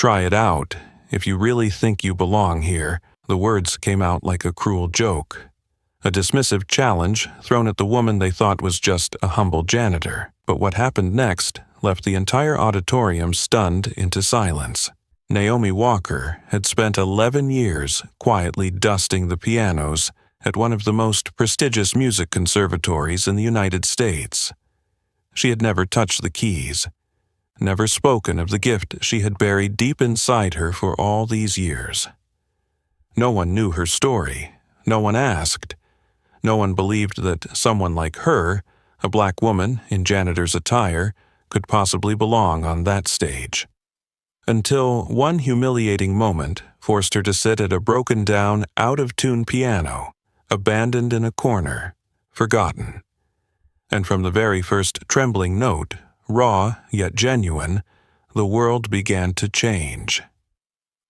"Try it out, if you really think you belong here." The words came out like a cruel joke. A dismissive challenge thrown at the woman they thought was just a humble janitor. But what happened next left the entire auditorium stunned into silence. Naomi Walker had spent 11 years quietly dusting the pianos at one of the most prestigious music conservatories in the United States. She had never touched the keys, never spoken of the gift she had buried deep inside her for all these years. No one knew her story. No one asked. No one believed that someone like her, a black woman in janitor's attire, could possibly belong on that stage. Until one humiliating moment forced her to sit at a broken-down, out-of-tune piano, abandoned in a corner, forgotten. And from the very first trembling note, raw yet genuine, the world began to change.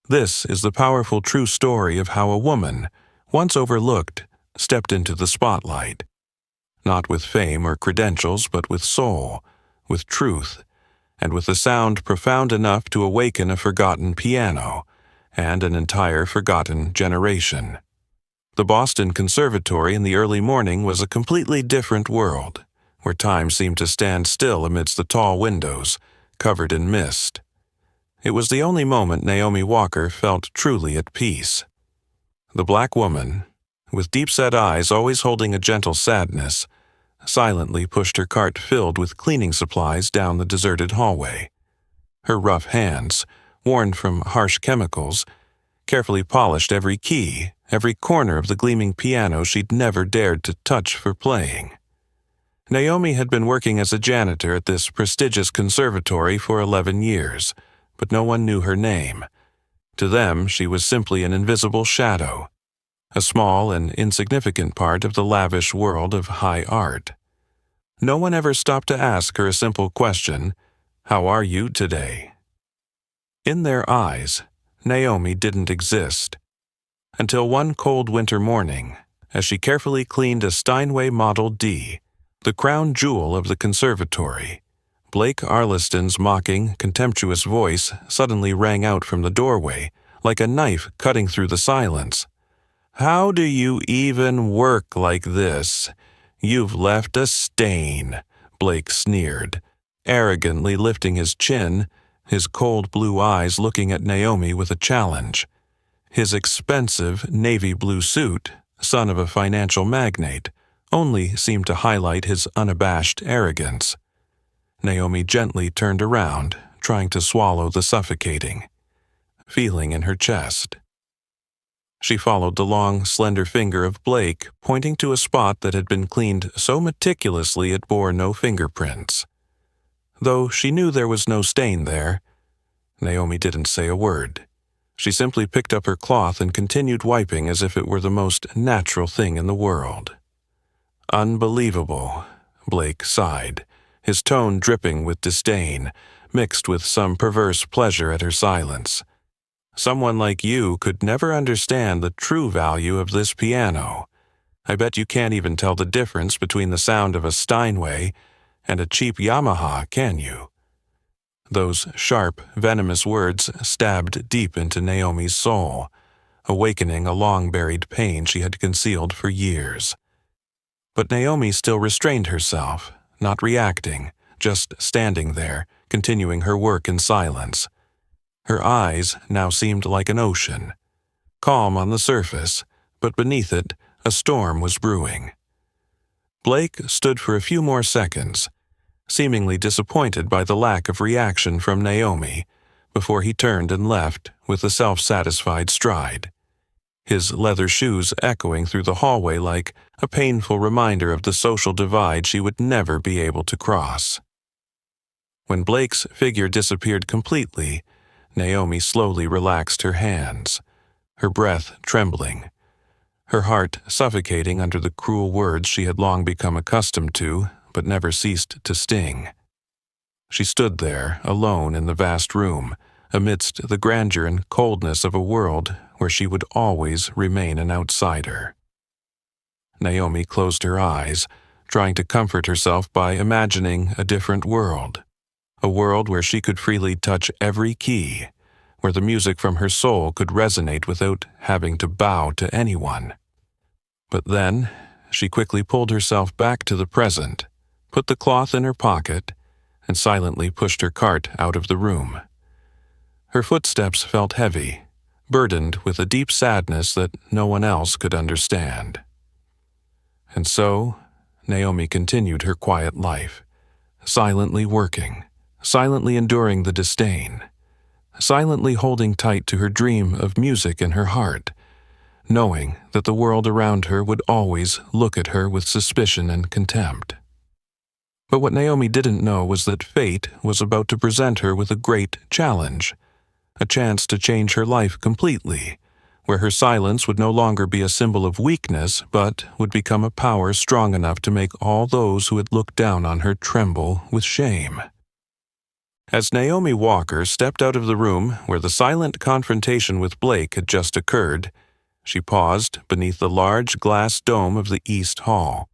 This is the powerful true story of how a woman, once overlooked, stepped into the spotlight. Not with fame or credentials, but with soul, with truth, and with a sound profound enough to awaken a forgotten piano and an entire forgotten generation. The Boston Conservatory in the early morning was a completely different world, where time seemed to stand still amidst the tall windows, covered in mist. It was the only moment Naomi Walker felt truly at peace. The black woman, with deep-set eyes always holding a gentle sadness, silently pushed her cart filled with cleaning supplies down the deserted hallway. Her rough hands, worn from harsh chemicals, carefully polished every key, every corner of the gleaming piano she'd never dared to touch for playing. Naomi had been working as a janitor at this prestigious conservatory for 11 years, but no one knew her name. To them, she was simply an invisible shadow, a small and insignificant part of the lavish world of high art. No one ever stopped to ask her a simple question: "How are you today?" In their eyes, Naomi didn't exist. Until one cold winter morning, as she carefully cleaned a Steinway Model D, the crown jewel of the conservatory, Blake Arliston's mocking, contemptuous voice suddenly rang out from the doorway, like a knife cutting through the silence. "How do you even work like this? You've left a stain," Blake sneered, arrogantly lifting his chin, his cold blue eyes looking at Naomi with a challenge. His expensive navy blue suit, son of a financial magnate, only seemed to highlight his unabashed arrogance. Naomi gently turned around, trying to swallow the suffocating feeling in her chest. She followed the long, slender finger of Blake, pointing to a spot that had been cleaned so meticulously it bore no fingerprints. Though she knew there was no stain there, Naomi didn't say a word. She simply picked up her cloth and continued wiping as if it were the most natural thing in the world. "Unbelievable," Blake sighed, his tone dripping with disdain, mixed with some perverse pleasure at her silence. "Someone like you could never understand the true value of this piano. I bet you can't even tell the difference between the sound of a Steinway and a cheap Yamaha, can you?" Those sharp, venomous words stabbed deep into Naomi's soul, awakening a long-buried pain she had concealed for years. But Naomi still restrained herself, not reacting, just standing there, continuing her work in silence. Her eyes now seemed like an ocean, calm on the surface, but beneath it, a storm was brewing. Blake stood for a few more seconds, seemingly disappointed by the lack of reaction from Naomi, before he turned and left with a self-satisfied stride, his leather shoes echoing through the hallway like a painful reminder of the social divide she would never be able to cross. When Blake's figure disappeared completely, Naomi slowly relaxed her hands, her breath trembling, her heart suffocating under the cruel words she had long become accustomed to, but never ceased to sting. She stood there, alone in the vast room, amidst the grandeur and coldness of a world where she would always remain an outsider. Naomi closed her eyes, trying to comfort herself by imagining a different world, a world where she could freely touch every key, where the music from her soul could resonate without having to bow to anyone. But then, she quickly pulled herself back to the present, put the cloth in her pocket, and silently pushed her cart out of the room. Her footsteps felt heavy, burdened with a deep sadness that no one else could understand. And so, Naomi continued her quiet life, silently working, silently enduring the disdain, silently holding tight to her dream of music in her heart, knowing that the world around her would always look at her with suspicion and contempt. But what Naomi didn't know was that fate was about to present her with a great challenge, a chance to change her life completely, where her silence would no longer be a symbol of weakness, but would become a power strong enough to make all those who had looked down on her tremble with shame. As Naomi Walker stepped out of the room where the silent confrontation with Blake had just occurred, she paused beneath the large glass dome of the East Hall.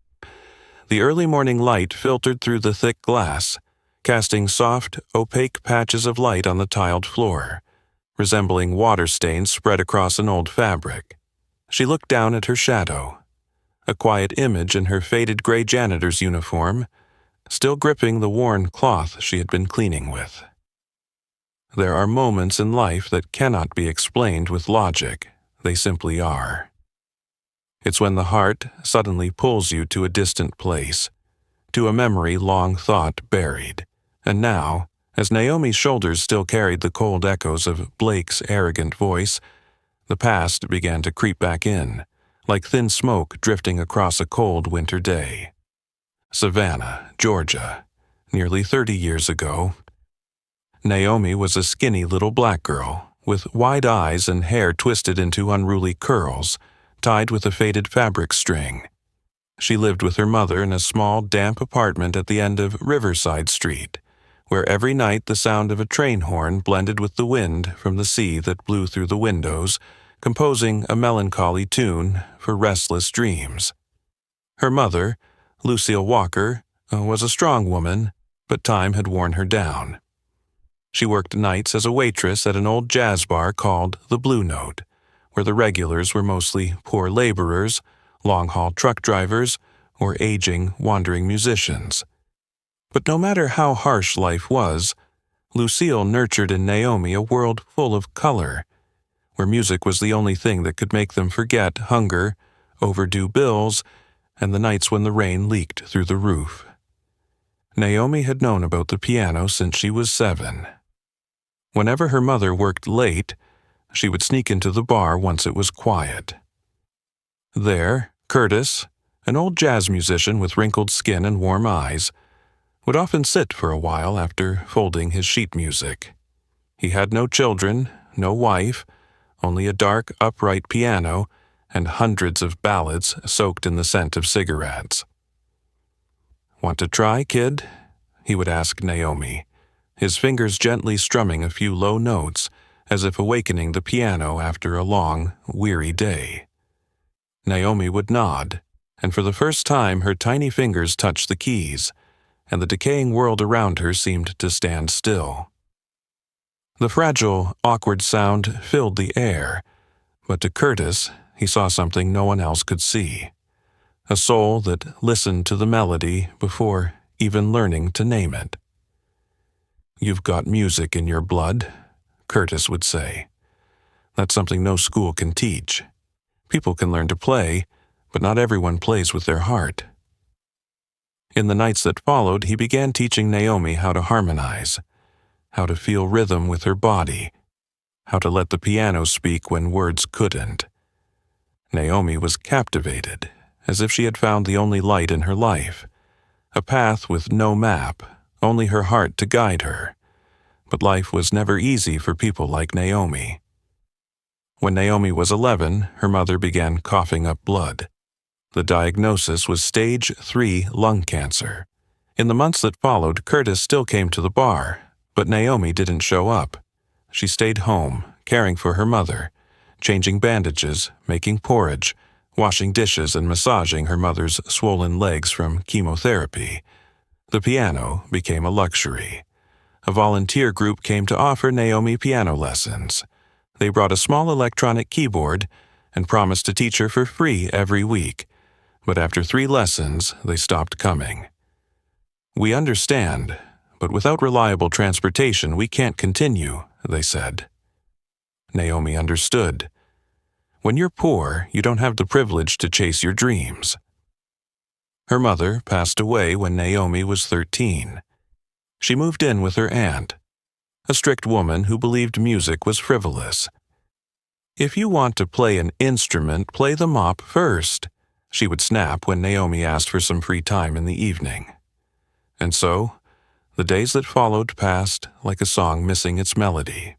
The early morning light filtered through the thick glass, casting soft, opaque patches of light on the tiled floor, resembling water stains spread across an old fabric. She looked down at her shadow, a quiet image in her faded gray janitor's uniform, still gripping the worn cloth she had been cleaning with. There are moments in life that cannot be explained with logic. They simply are. It's when the heart suddenly pulls you to a distant place, to a memory long thought buried, and now, as Naomi's shoulders still carried the cold echoes of Blake's arrogant voice, the past began to creep back in, like thin smoke drifting across a cold winter day. Savannah, Georgia, nearly 30 years ago. Naomi was a skinny little black girl, with wide eyes and hair twisted into unruly curls, tied with a faded fabric string. She lived with her mother in a small, damp apartment at the end of Riverside Street, where every night the sound of a train horn blended with the wind from the sea that blew through the windows, composing a melancholy tune for restless dreams. Her mother, Lucille Walker, was a strong woman, but time had worn her down. She worked nights as a waitress at an old jazz bar called the Blue Note, where the regulars were mostly poor laborers, long-haul truck drivers, or aging, wandering musicians. But no matter how harsh life was, Lucille nurtured in Naomi a world full of color, where music was the only thing that could make them forget hunger, overdue bills, and the nights when the rain leaked through the roof. Naomi had known about the piano since she was 7. Whenever her mother worked late, she would sneak into the bar once it was quiet. There, Curtis, an old jazz musician with wrinkled skin and warm eyes, would often sit for a while after folding his sheet music. He had no children, no wife, only a dark, upright piano and hundreds of ballads soaked in the scent of cigarettes. "Want to try, kid?" he would ask Naomi, his fingers gently strumming a few low notes as if awakening the piano after a long, weary day. Naomi would nod, and for the first time her tiny fingers touched the keys, and the decaying world around her seemed to stand still. The fragile, awkward sound filled the air, but to Curtis, he saw something no one else could see. A soul that listened to the melody before even learning to name it. "You've got music in your blood," Curtis would say. "That's something no school can teach. People can learn to play, but not everyone plays with their heart." In the nights that followed, he began teaching Naomi how to harmonize, how to feel rhythm with her body, how to let the piano speak when words couldn't. Naomi was captivated, as if she had found the only light in her life, a path with no map, only her heart to guide her. But life was never easy for people like Naomi. When Naomi was 11, her mother began coughing up blood. The diagnosis was stage 3 lung cancer. In the months that followed, Curtis still came to the bar, but Naomi didn't show up. She stayed home, caring for her mother, changing bandages, making porridge, washing dishes and massaging her mother's swollen legs from chemotherapy. The piano became a luxury, a volunteer group came to offer Naomi piano lessons. They brought a small electronic keyboard and promised to teach her for free every week, but after 3 lessons, they stopped coming. "We understand, but without reliable transportation, we can't continue," they said. Naomi understood. When you're poor, you don't have the privilege to chase your dreams. Her mother passed away when Naomi was 13. She moved in with her aunt, a strict woman who believed music was frivolous. "If you want to play an instrument, play the mop first," she would snap when Naomi asked for some free time in the evening. And so, the days that followed passed like a song missing its melody.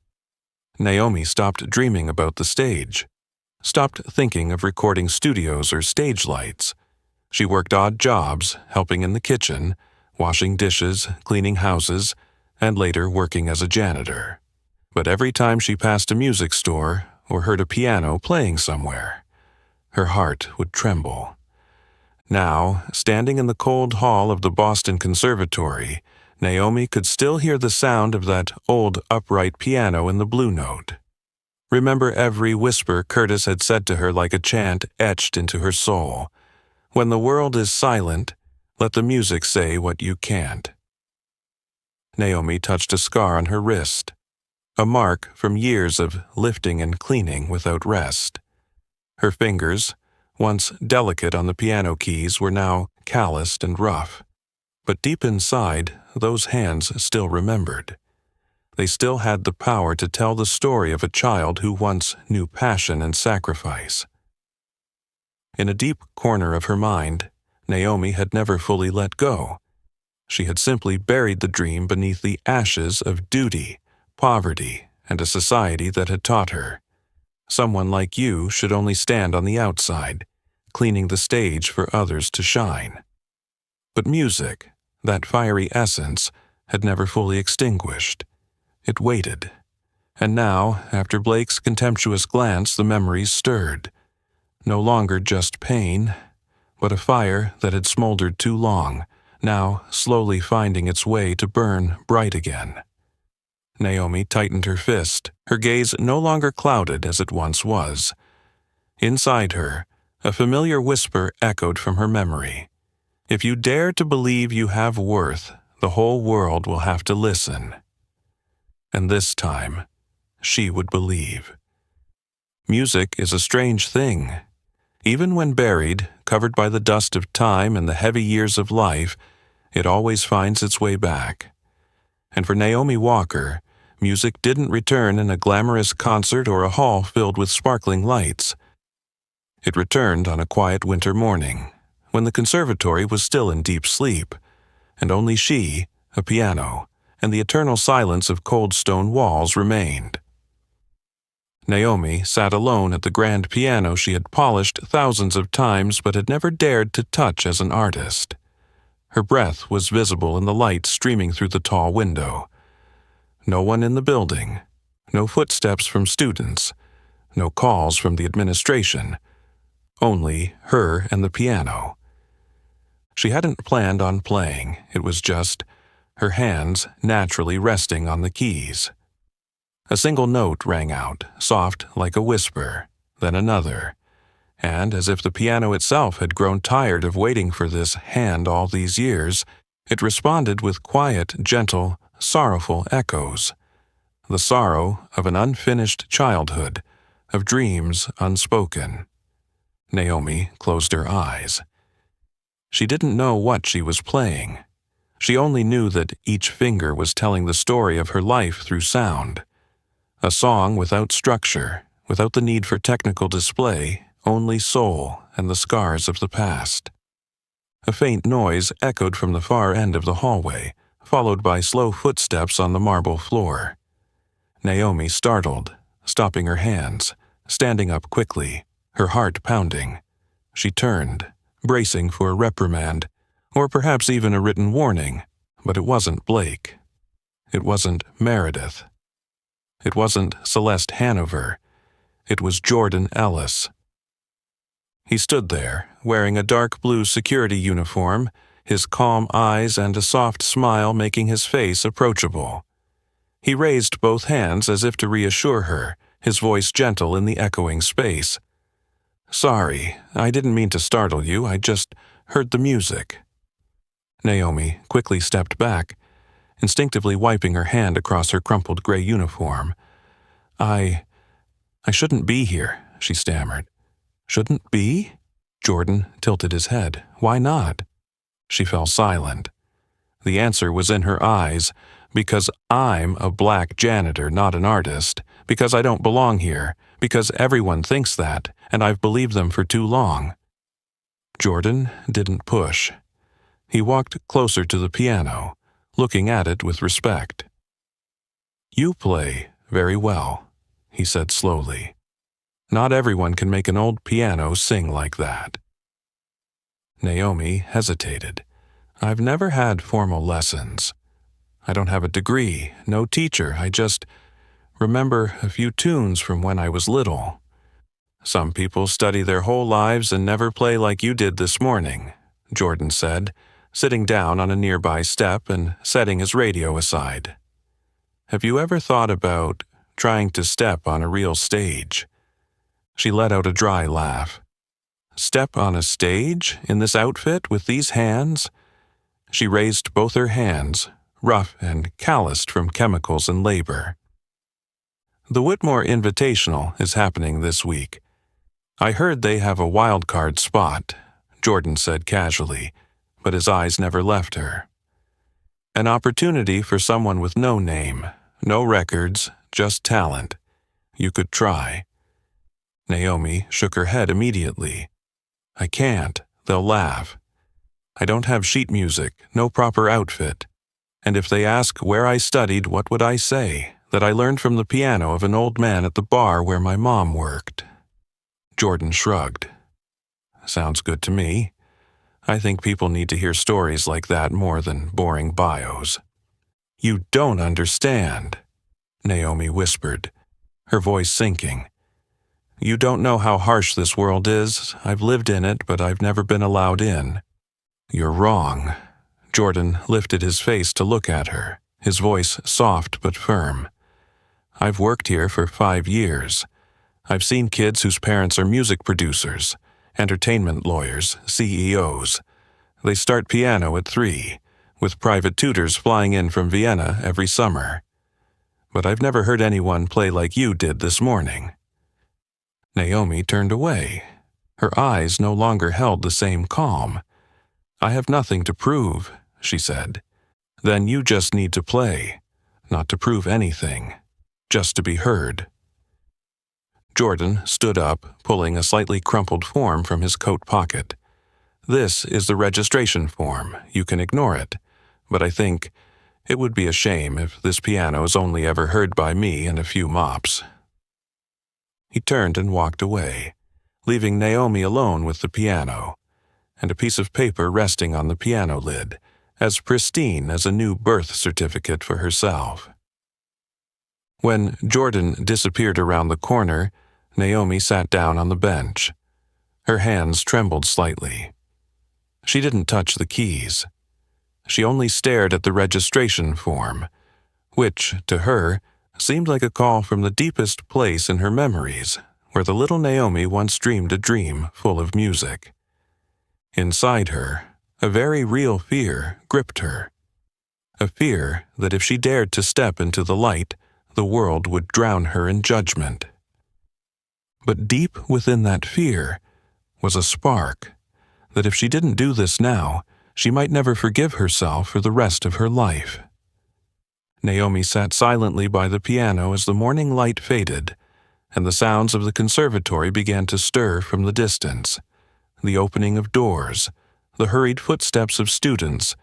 Naomi stopped dreaming about the stage, stopped thinking of recording studios or stage lights. She worked odd jobs, helping in the kitchen, washing dishes, cleaning houses, and later working as a janitor. But every time she passed a music store or heard a piano playing somewhere, her heart would tremble. Now, standing in the cold hall of the Boston Conservatory, Naomi could still hear the sound of that old upright piano in the Blue Note. Remember every whisper Curtis had said to her like a chant etched into her soul. "When the world is silent, let the music say what you can't." Naomi touched a scar on her wrist, a mark from years of lifting and cleaning without rest. Her fingers, once delicate on the piano keys, were now calloused and rough. But deep inside, those hands still remembered. They still had the power to tell the story of a child who once knew passion and sacrifice. In a deep corner of her mind, Naomi had never fully let go. She had simply buried the dream beneath the ashes of duty, poverty, and a society that had taught her, "Someone like you should only stand on the outside, cleaning the stage for others to shine." But music, that fiery essence, had never fully extinguished. It waited. And now, after Blake's contemptuous glance, the memories stirred. No longer just pain, but a fire that had smoldered too long, now slowly finding its way to burn bright again. Naomi tightened her fist, her gaze no longer clouded as it once was. Inside her, a familiar whisper echoed from her memory. "If you dare to believe you have worth, the whole world will have to listen." And this time, she would believe. Music is a strange thing. Even when buried, covered by the dust of time and the heavy years of life, it always finds its way back. And for Naomi Walker, music didn't return in a glamorous concert or a hall filled with sparkling lights. It returned on a quiet winter morning, when the conservatory was still in deep sleep, and only she, a piano, and the eternal silence of cold stone walls remained. Naomi sat alone at the grand piano she had polished thousands of times but had never dared to touch as an artist. Her breath was visible in the light streaming through the tall window. No one in the building, no footsteps from students, no calls from the administration, only her and the piano. She hadn't planned on playing, it was just her hands naturally resting on the keys. A single note rang out, soft like a whisper, then another, and as if the piano itself had grown tired of waiting for this hand all these years, it responded with quiet, gentle, sorrowful echoes. The sorrow of an unfinished childhood, of dreams unspoken. Naomi closed her eyes. She didn't know what she was playing. She only knew that each finger was telling the story of her life through sound. A song without structure, without the need for technical display, only soul and the scars of the past. A faint noise echoed from the far end of the hallway, followed by slow footsteps on the marble floor. Naomi startled, stopping her hands, standing up quickly, her heart pounding. She turned, bracing for a reprimand, or perhaps even a written warning, but it wasn't Blake. It wasn't Meredith. It wasn't Celeste Hanover. It was Jordan Ellis. He stood there, wearing a dark blue security uniform, his calm eyes and a soft smile making his face approachable. He raised both hands as if to reassure her, his voice gentle in the echoing space. "Sorry, I didn't mean to startle you, I just heard the music." Naomi quickly stepped back, instinctively wiping her hand across her crumpled gray uniform. I shouldn't be here," she stammered. "Shouldn't be?" Jordan tilted his head. "Why not?" She fell silent. The answer was in her eyes. Because I'm a black janitor, not an artist. Because I don't belong here. Because everyone thinks that, and I've believed them for too long. Jordan didn't push. He walked closer to the piano, looking at it with respect. "You play very well," he said slowly. "Not everyone can make an old piano sing like that." Naomi hesitated. "I've never had formal lessons. I don't have a degree, no teacher, I just remember a few tunes from when I was little." "Some people study their whole lives and never play like you did this morning," Jordan said, sitting down on a nearby step and setting his radio aside. "Have you ever thought about trying to step on a real stage?" She let out a dry laugh. "Step on a stage in this outfit with these hands?" She raised both her hands, rough and calloused from chemicals and labor. "The Whitmore Invitational is happening this week. I heard they have a wild card spot," Jordan said casually, but his eyes never left her. "An opportunity for someone with no name, no records, just talent. You could try." Naomi shook her head immediately. "I can't. They'll laugh. I don't have sheet music, no proper outfit. And if they ask where I studied, what would I say? That I learned from the piano of an old man at the bar where my mom worked." Jordan shrugged. "Sounds good to me. I think people need to hear stories like that more than boring bios." "You don't understand," Naomi whispered, her voice sinking. "You don't know how harsh this world is. I've lived in it, but I've never been allowed in." "You're wrong." Jordan lifted his face to look at her, his voice soft but firm. "I've worked here for 5 years. I've seen kids whose parents are music producers, entertainment lawyers, CEOs. They start piano at 3, with private tutors flying in from Vienna every summer. But I've never heard anyone play like you did this morning." Naomi turned away. Her eyes no longer held the same calm. "I have nothing to prove," she said. "Then you just need to play, not to prove anything, just to be heard." Jordan stood up, pulling a slightly crumpled form from his coat pocket. "This is the registration form. You can ignore it, but I think it would be a shame if this piano is only ever heard by me and a few mops." He turned and walked away, leaving Naomi alone with the piano, and a piece of paper resting on the piano lid, as pristine as a new birth certificate for herself. When Jordan disappeared around the corner, Naomi sat down on the bench. Her hands trembled slightly. She didn't touch the keys. She only stared at the registration form, which, to her, seemed like a call from the deepest place in her memories, where the little Naomi once dreamed a dream full of music. Inside her, a very real fear gripped her. A fear that if she dared to step into the light, the world would drown her in judgment. But deep within that fear was a spark that if she didn't do this now, she might never forgive herself for the rest of her life. Naomi sat silently by the piano as the morning light faded, and the sounds of the conservatory began to stir from the distance. The opening of doors, the hurried footsteps of students,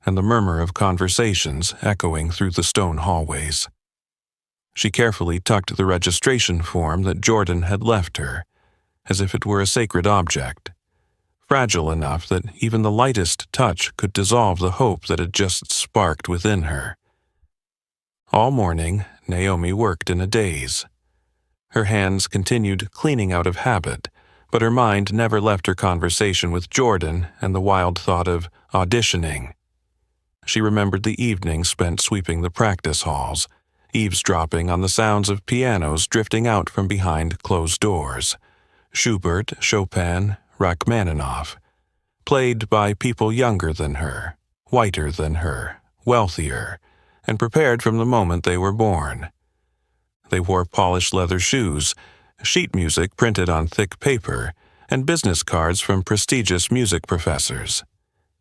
and the murmur of conversations echoing through the stone hallways. She carefully tucked the registration form that Jordan had left her, as if it were a sacred object, fragile enough that even the lightest touch could dissolve the hope that had just sparked within her. All morning, Naomi worked in a daze. Her hands continued cleaning out of habit, but her mind never left her conversation with Jordan and the wild thought of auditioning. She remembered the evening spent sweeping the practice halls, eavesdropping on the sounds of pianos drifting out from behind closed doors. Schubert, Chopin, Rachmaninoff, played by people younger than her, whiter than her, wealthier, and prepared from the moment they were born. They wore polished leather shoes, sheet music printed on thick paper, and business cards from prestigious music professors.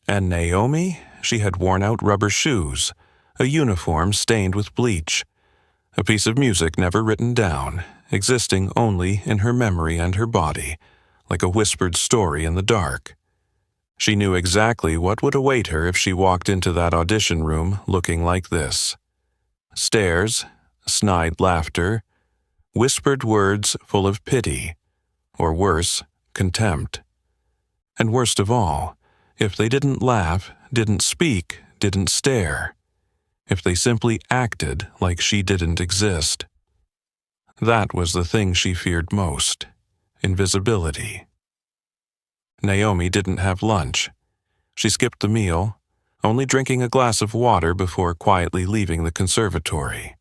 And Naomi, she had worn-out rubber shoes, a uniform stained with bleach, a piece of music never written down, existing only in her memory and her body, like a whispered story in the dark. She knew exactly what would await her if she walked into that audition room looking like this. Stares, snide laughter, whispered words full of pity, or worse, contempt. And worst of all, if they didn't laugh, didn't speak, didn't stare, if they simply acted like she didn't exist. That was the thing she feared most, invisibility. Naomi didn't have lunch. She skipped the meal, only drinking a glass of water before quietly leaving the conservatory.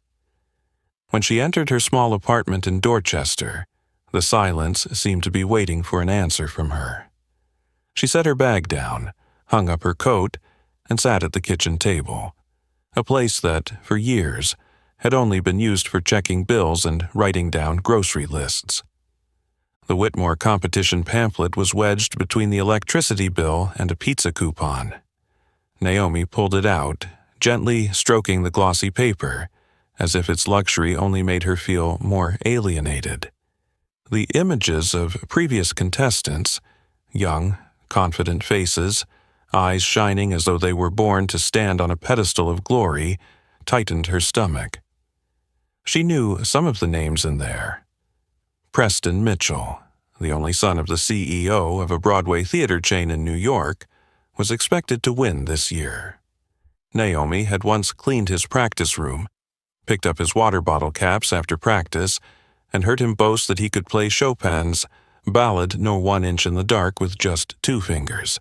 When she entered her small apartment in Dorchester, the silence seemed to be waiting for an answer from her. She set her bag down, hung up her coat, and sat at the kitchen table, a place that, for years, had only been used for checking bills and writing down grocery lists. The Whitmore competition pamphlet was wedged between the electricity bill and a pizza coupon. Naomi pulled it out, gently stroking the glossy paper, as if its luxury only made her feel more alienated. The images of previous contestants, young, confident faces, eyes shining as though they were born to stand on a pedestal of glory, tightened her stomach. She knew some of the names in there. Preston Mitchell, the only son of the CEO of a Broadway theater chain in New York, was expected to win this year. Naomi had once cleaned his practice room, picked up his water bottle caps after practice, and heard him boast that he could play Chopin's Ballad No 1 Inch in the Dark with just 2 fingers.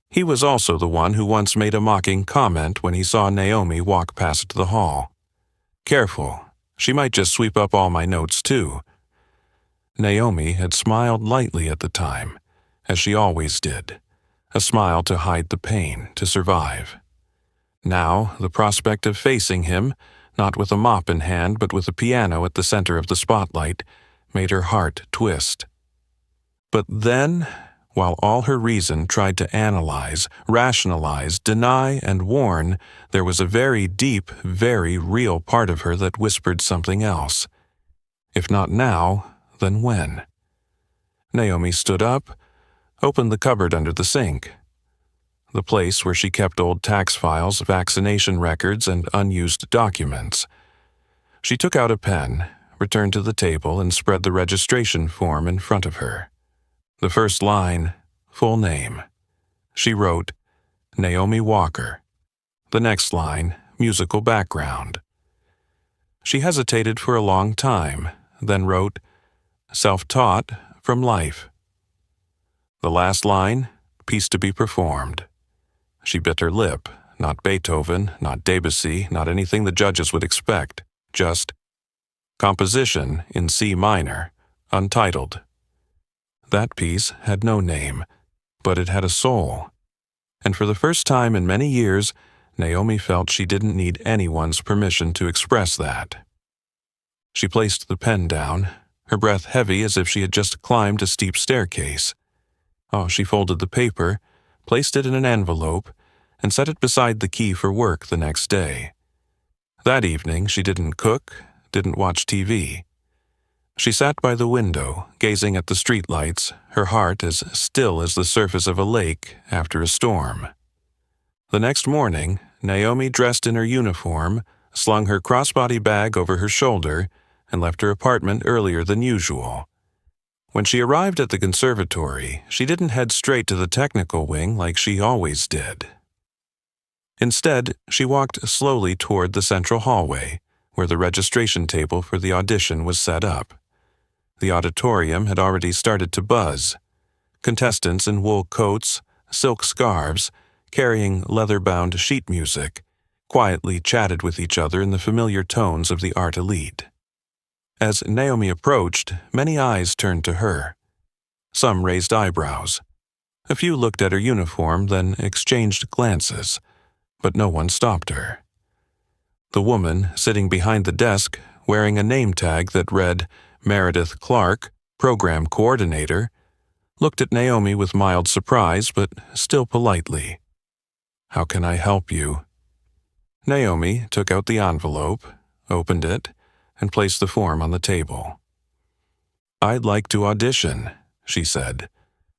He was also the one who once made a mocking comment when he saw Naomi walk past the hall. "Careful, she might just sweep up all my notes too." Naomi had smiled lightly at the time, as she always did, a smile to hide the pain, to survive. Now, the prospect of facing him, not with a mop in hand but with a piano at the center of the spotlight, made her heart twist. But then, while all her reason tried to analyze, rationalize, deny, and warn, there was a very deep, very real part of her that whispered something else. If not now, then when? Naomi stood up, opened the cupboard under the sink, the place where she kept old tax files, vaccination records, and unused documents. She took out a pen, returned to the table, and spread the registration form in front of her. The first line, full name. She wrote, Naomi Walker. The next line, musical background. She hesitated for a long time, then wrote, self-taught from life. The last line, piece to be performed. She bit her lip, not Beethoven, not Debussy, not anything the judges would expect, just composition in C minor, untitled. That piece had no name, but it had a soul. And for the first time in many years, Naomi felt she didn't need anyone's permission to express that. She placed the pen down, her breath heavy as if she had just climbed a steep staircase. She folded the paper, placed it in an envelope, and set it beside the key for work the next day. That evening she didn't cook, didn't watch TV. She sat by the window, gazing at the streetlights, her heart as still as the surface of a lake after a storm. The next morning, Naomi dressed in her uniform, slung her crossbody bag over her shoulder, and left her apartment earlier than usual. When she arrived at the conservatory, she didn't head straight to the technical wing like she always did. Instead, she walked slowly toward the central hallway, where the registration table for the audition was set up. The auditorium had already started to buzz. Contestants in wool coats, silk scarves, carrying leather-bound sheet music, quietly chatted with each other in the familiar tones of the art elite. As Naomi approached, many eyes turned to her. Some raised eyebrows. A few looked at her uniform, then exchanged glances, but no one stopped her. The woman, sitting behind the desk, wearing a name tag that read Meredith Clark, Program Coordinator, looked at Naomi with mild surprise, but still politely. "How can I help you?" Naomi took out the envelope, opened it, and placed the form on the table. "I'd like to audition," she said,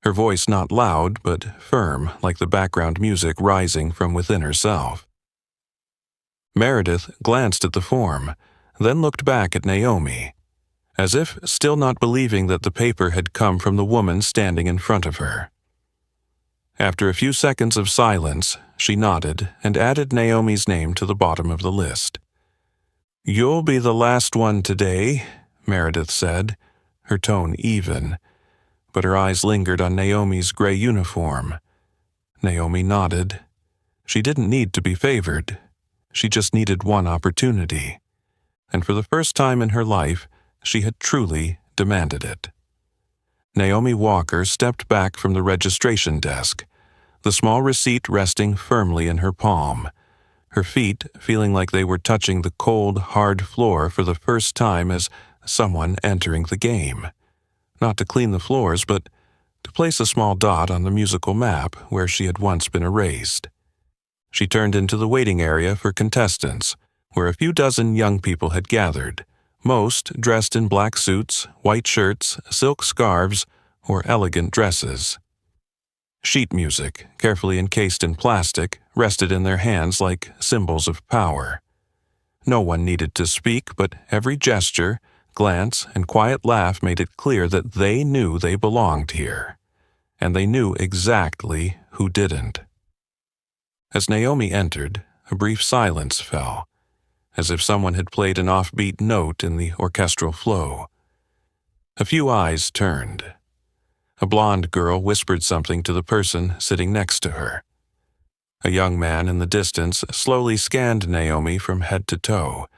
her voice not loud but firm like the background music rising from within herself. Meredith glanced at the form, then looked back at Naomi, as if still not believing that the paper had come from the woman standing in front of her. After a few seconds of silence, she nodded and added Naomi's name to the bottom of the list. "You'll be the last one today," Meredith said, her tone even, but her eyes lingered on Naomi's gray uniform. Naomi nodded. She didn't need to be favored. She just needed one opportunity. And for the first time in her life, she had truly demanded it. Naomi Walker stepped back from the registration desk, the small receipt resting firmly in her palm, her feet feeling like they were touching the cold, hard floor for the first time as someone entering the game. Not to clean the floors, but to place a small dot on the musical map where she had once been erased. She turned into the waiting area for contestants, where a few dozen young people had gathered, most dressed in black suits, white shirts, silk scarves, or elegant dresses. Sheet music, carefully encased in plastic, rested in their hands like symbols of power. No one needed to speak, but every gesture, glance, and quiet laugh made it clear that they knew they belonged here, and they knew exactly who didn't. As Naomi entered, a brief silence fell, as if someone had played an offbeat note in the orchestral flow. A few eyes turned. A blonde girl whispered something to the person sitting next to her. A young man in the distance slowly scanned Naomi from head to toe,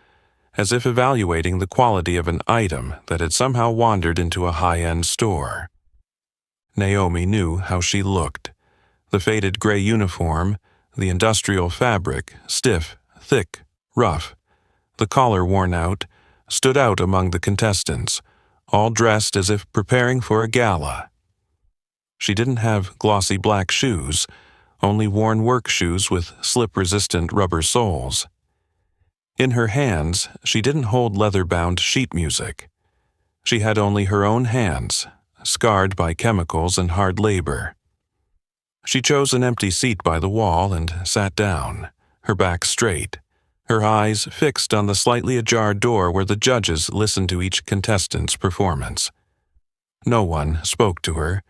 as if evaluating the quality of an item that had somehow wandered into a high-end store. Naomi knew how she looked. The faded gray uniform, the industrial fabric, stiff, thick, rough, the collar worn out, stood out among the contestants, all dressed as if preparing for a gala. She didn't have glossy black shoes, only worn work shoes with slip-resistant rubber soles. In her hands, she didn't hold leather-bound sheet music. She had only her own hands, scarred by chemicals and hard labor. She chose an empty seat by the wall and sat down, her back straight, her eyes fixed on the slightly ajar door where the judges listened to each contestant's performance. No one spoke to her,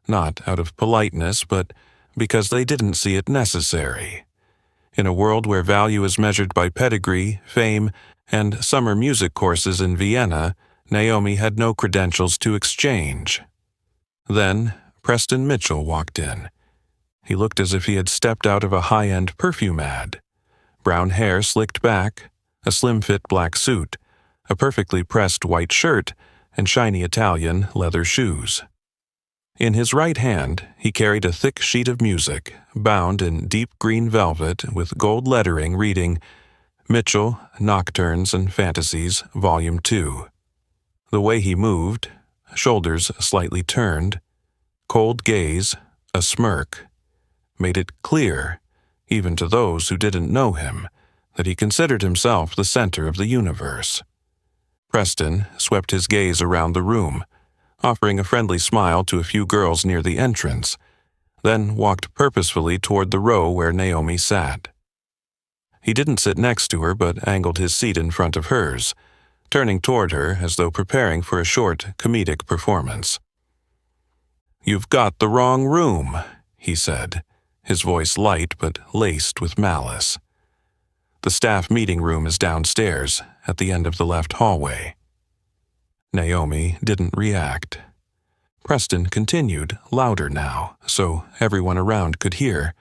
not out of politeness, but because they didn't see it necessary. In a world where value is measured by pedigree, fame, and summer music courses in Vienna, Naomi had no credentials to exchange. Then Preston Mitchell walked in. He looked as if he had stepped out of a high-end perfume ad. Brown hair slicked back, a slim-fit black suit, a perfectly pressed white shirt, and shiny Italian leather shoes. In his right hand, he carried a thick sheet of music, bound in deep green velvet with gold lettering reading Mitchell, Nocturnes and Fantasies, Volume 2. The way he moved, shoulders slightly turned, cold gaze, a smirk, made it clear, even to those who didn't know him, that he considered himself the center of the universe. Preston swept his gaze around the room, offering a friendly smile to a few girls near the entrance, then walked purposefully toward the row where Naomi sat. He didn't sit next to her but angled his seat in front of hers, turning toward her as though preparing for a short, comedic performance. "You've got the wrong room," he said, his voice light but laced with malice. "The staff meeting room is downstairs, at the end of the left hallway." Naomi didn't react. Preston continued, louder now, so everyone around could hear.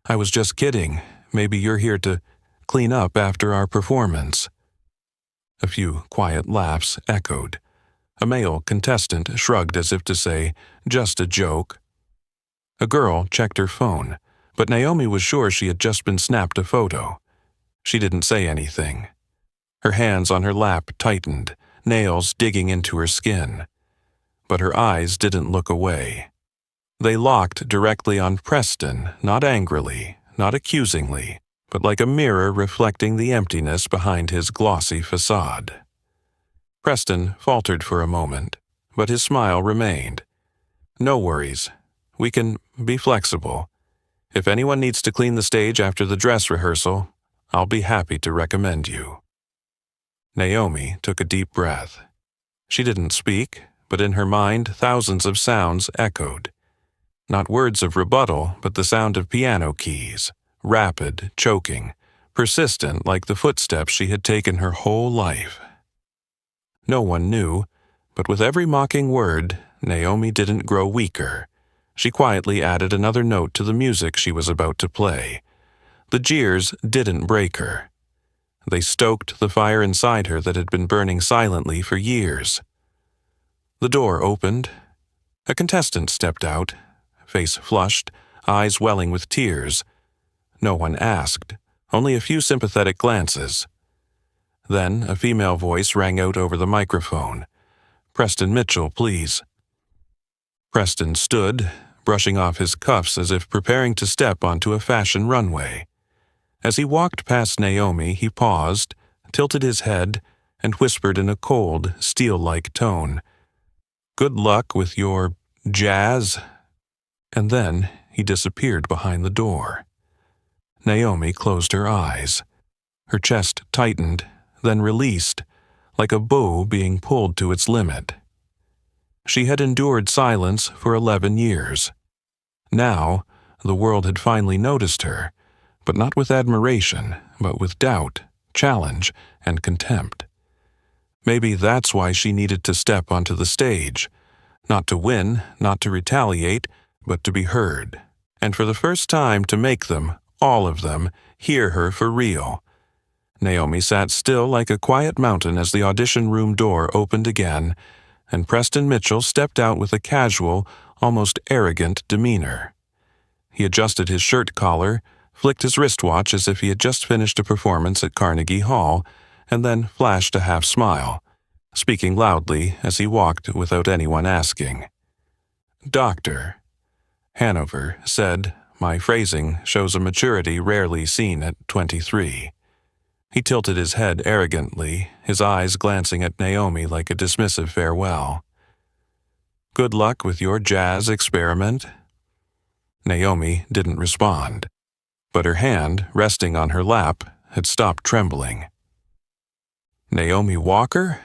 "I was just kidding. Maybe you're here to clean up after our performance." A few quiet laughs echoed. A male contestant shrugged as if to say, "Just a joke." A girl checked her phone, but Naomi was sure she had just been snapped a photo. She didn't say anything. Her hands on her lap tightened, nails digging into her skin. But her eyes didn't look away. They locked directly on Preston, not angrily, not accusingly, but like a mirror reflecting the emptiness behind his glossy facade. Preston faltered for a moment, but his smile remained. "No worries. We can be flexible. If anyone needs to clean the stage after the dress rehearsal, I'll be happy to recommend you." Naomi took a deep breath. She didn't speak, but in her mind thousands of sounds echoed. Not words of rebuttal, but the sound of piano keys, rapid, choking, persistent like the footsteps she had taken her whole life. No one knew, but with every mocking word, Naomi didn't grow weaker. She quietly added another note to the music she was about to play. The jeers didn't break her. They stoked the fire inside her that had been burning silently for years. The door opened. A contestant stepped out, face flushed, eyes welling with tears. No one asked, only a few sympathetic glances. Then a female voice rang out over the microphone. "Preston Mitchell, please." Preston stood, brushing off his cuffs as if preparing to step onto a fashion runway. As he walked past Naomi, he paused, tilted his head, and whispered in a cold, steel-like tone, "Good luck with your jazz." And then he disappeared behind the door. Naomi closed her eyes. Her chest tightened, then released, like a bow being pulled to its limit. She had endured silence for 11 years. Now, the world had finally noticed her, but not with admiration, but with doubt, challenge, and contempt. Maybe that's why she needed to step onto the stage. Not to win, not to retaliate, but to be heard. And for the first time to make them, all of them, hear her for real. Naomi sat still like a quiet mountain as the audition room door opened again, and Preston Mitchell stepped out with a casual, almost arrogant demeanor. He adjusted his shirt collar, flicked his wristwatch as if he had just finished a performance at Carnegie Hall, and then flashed a half smile, speaking loudly as he walked without anyone asking. "Doctor," Hanover said, "My phrasing shows a maturity rarely seen at 23. He tilted his head arrogantly, his eyes glancing at Naomi like a dismissive farewell. "Good luck with your jazz experiment." Naomi didn't respond, but her hand, resting on her lap, had stopped trembling. "Naomi Walker?"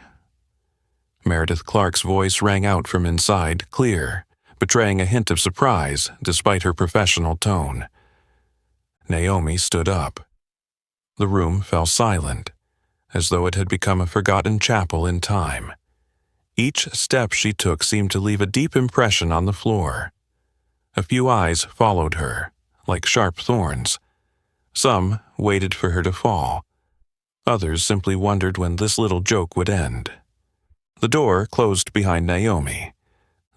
Meredith Clark's voice rang out from inside, clear, betraying a hint of surprise despite her professional tone. Naomi stood up. The room fell silent, as though it had become a forgotten chapel in time. Each step she took seemed to leave a deep impression on the floor. A few eyes followed her, like sharp thorns. Some waited for her to fall. Others simply wondered when this little joke would end. The door closed behind Naomi.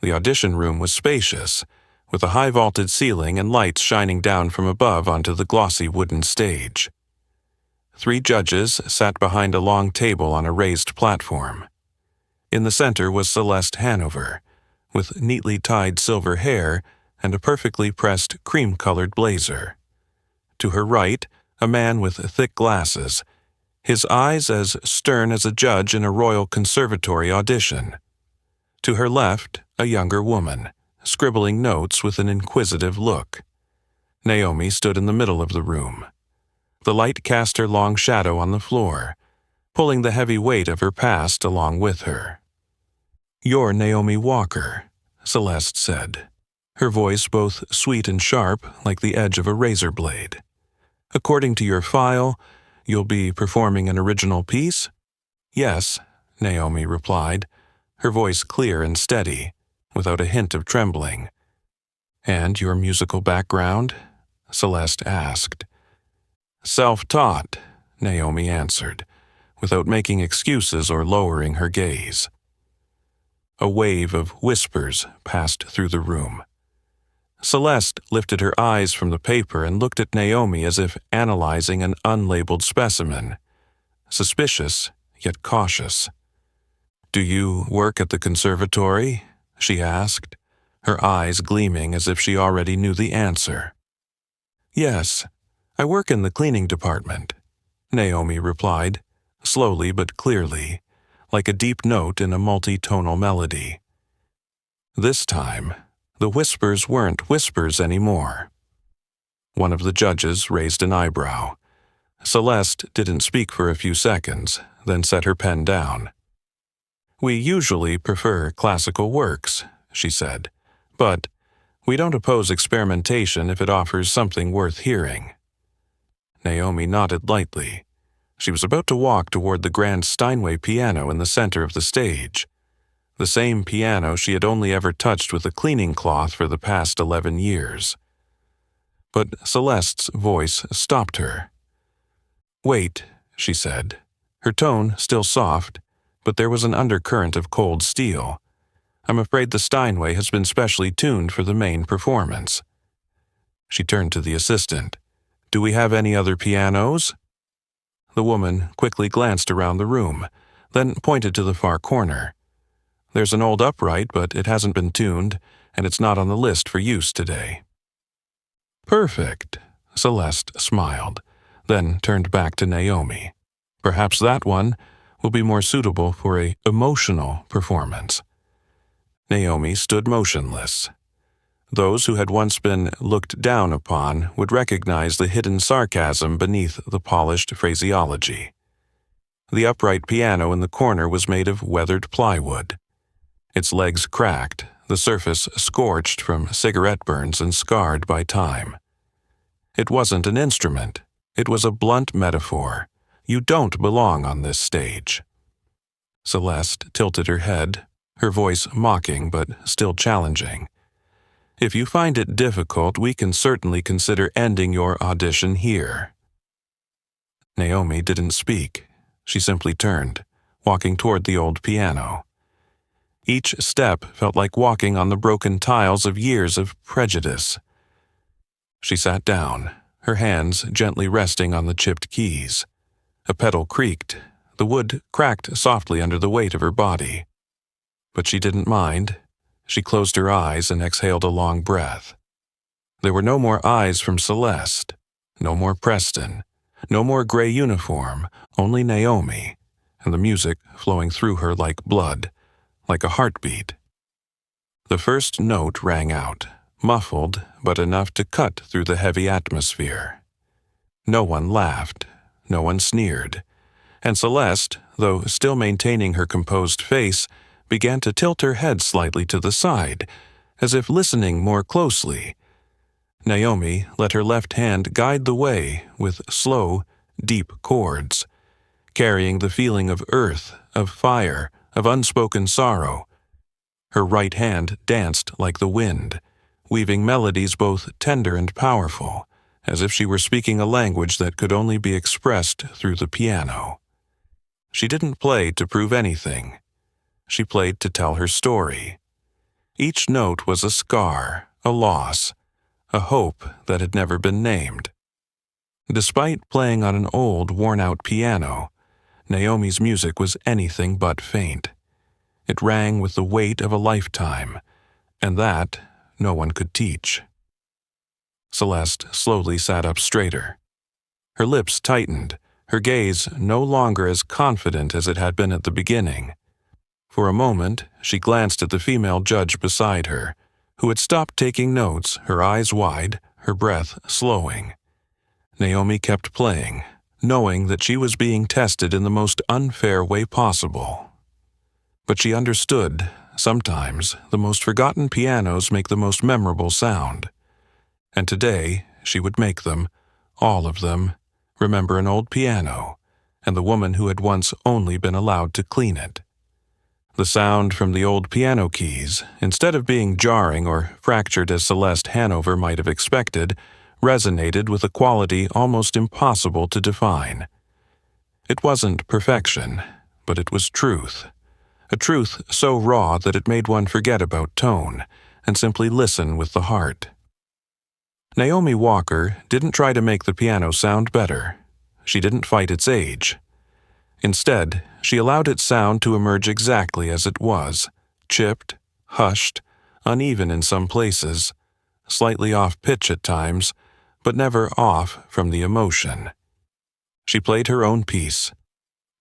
The audition room was spacious, with a high-vaulted ceiling and lights shining down from above onto the glossy wooden stage. 3 judges sat behind a long table on a raised platform. In the center was Celeste Hanover, with neatly tied silver hair and a perfectly pressed cream-colored blazer. To her right, a man with thick glasses, his eyes as stern as a judge in a royal conservatory audition. To her left, a younger woman, scribbling notes with an inquisitive look. Naomi stood in the middle of the room. The light cast her long shadow on the floor, pulling the heavy weight of her past along with her. "You're Naomi Walker," Celeste said, her voice both sweet and sharp like the edge of a razor blade. "According to your file, you'll be performing an original piece?" "Yes," Naomi replied, her voice clear and steady, without a hint of trembling. "And your musical background?" Celeste asked. "Self-taught," Naomi answered, without making excuses or lowering her gaze. A wave of whispers passed through the room. Celeste lifted her eyes from the paper and looked at Naomi as if analyzing an unlabeled specimen, suspicious yet cautious. "Do you work at the conservatory?" she asked, her eyes gleaming as if she already knew the answer. "Yes, I work in the cleaning department," Naomi replied, slowly but clearly, like a deep note in a multi-tonal melody. This time, the whispers weren't whispers anymore. One of the judges raised an eyebrow. Celeste didn't speak for a few seconds, then set her pen down. "We usually prefer classical works," she said, "but we don't oppose experimentation if it offers something worth hearing." Naomi nodded lightly. She was about to walk toward the grand Steinway piano in the center of the stage, the same piano she had only ever touched with a cleaning cloth for the past 11 years. But Celeste's voice stopped her. "Wait," she said, her tone still soft, but there was an undercurrent of cold steel. "I'm afraid the Steinway has been specially tuned for the main performance." She turned to the assistant. "Do we have any other pianos?" The woman quickly glanced around the room, then pointed to the far corner. "There's an old upright, but it hasn't been tuned, and it's not on the list for use today." "Perfect," Celeste smiled, then turned back to Naomi. "Perhaps that one will be more suitable for an emotional performance." Naomi stood motionless. Those who had once been looked down upon would recognize the hidden sarcasm beneath the polished phraseology. The upright piano in the corner was made of weathered plywood. Its legs cracked, the surface scorched from cigarette burns and scarred by time. It wasn't an instrument. It was a blunt metaphor. You don't belong on this stage. Celeste tilted her head, her voice mocking but still challenging. "If you find it difficult, we can certainly consider ending your audition here." Naomi didn't speak. She simply turned, walking toward the old piano. Each step felt like walking on the broken tiles of years of prejudice. She sat down, her hands gently resting on the chipped keys. A pedal creaked. The wood cracked softly under the weight of her body. But she didn't mind. She closed her eyes and exhaled a long breath. There were no more eyes from Celeste, no more Preston, no more gray uniform, only Naomi, and the music flowing through her like blood, like a heartbeat. The first note rang out, muffled but enough to cut through the heavy atmosphere. No one laughed, no one sneered, and Celeste, though still maintaining her composed face, began to tilt her head slightly to the side, as if listening more closely. Naomi let her left hand guide the way with slow, deep chords, carrying the feeling of earth, of fire, of unspoken sorrow. Her right hand danced like the wind, weaving melodies both tender and powerful, as if she were speaking a language that could only be expressed through the piano. She didn't play to prove anything. She played to tell her story. Each note was a scar, a loss, a hope that had never been named. Despite playing on an old, worn-out piano, Naomi's music was anything but faint. It rang with the weight of a lifetime, and that no one could teach. Celeste slowly sat up straighter. Her lips tightened, her gaze no longer as confident as it had been at the beginning. For a moment, she glanced at the female judge beside her, who had stopped taking notes, her eyes wide, her breath slowing. Naomi kept playing, knowing that she was being tested in the most unfair way possible. But she understood, sometimes, the most forgotten pianos make the most memorable sound. And today, she would make them, all of them, remember an old piano, and the woman who had once only been allowed to clean it. The sound from the old piano keys, instead of being jarring or fractured as Celeste Hanover might have expected, resonated with a quality almost impossible to define. It wasn't perfection, but it was truth. A truth so raw that it made one forget about tone and simply listen with the heart. Naomi Walker didn't try to make the piano sound better. She didn't fight its age. Instead, she allowed its sound to emerge exactly as it was, chipped, hushed, uneven in some places, slightly off pitch at times, but never off from the emotion. She played her own piece,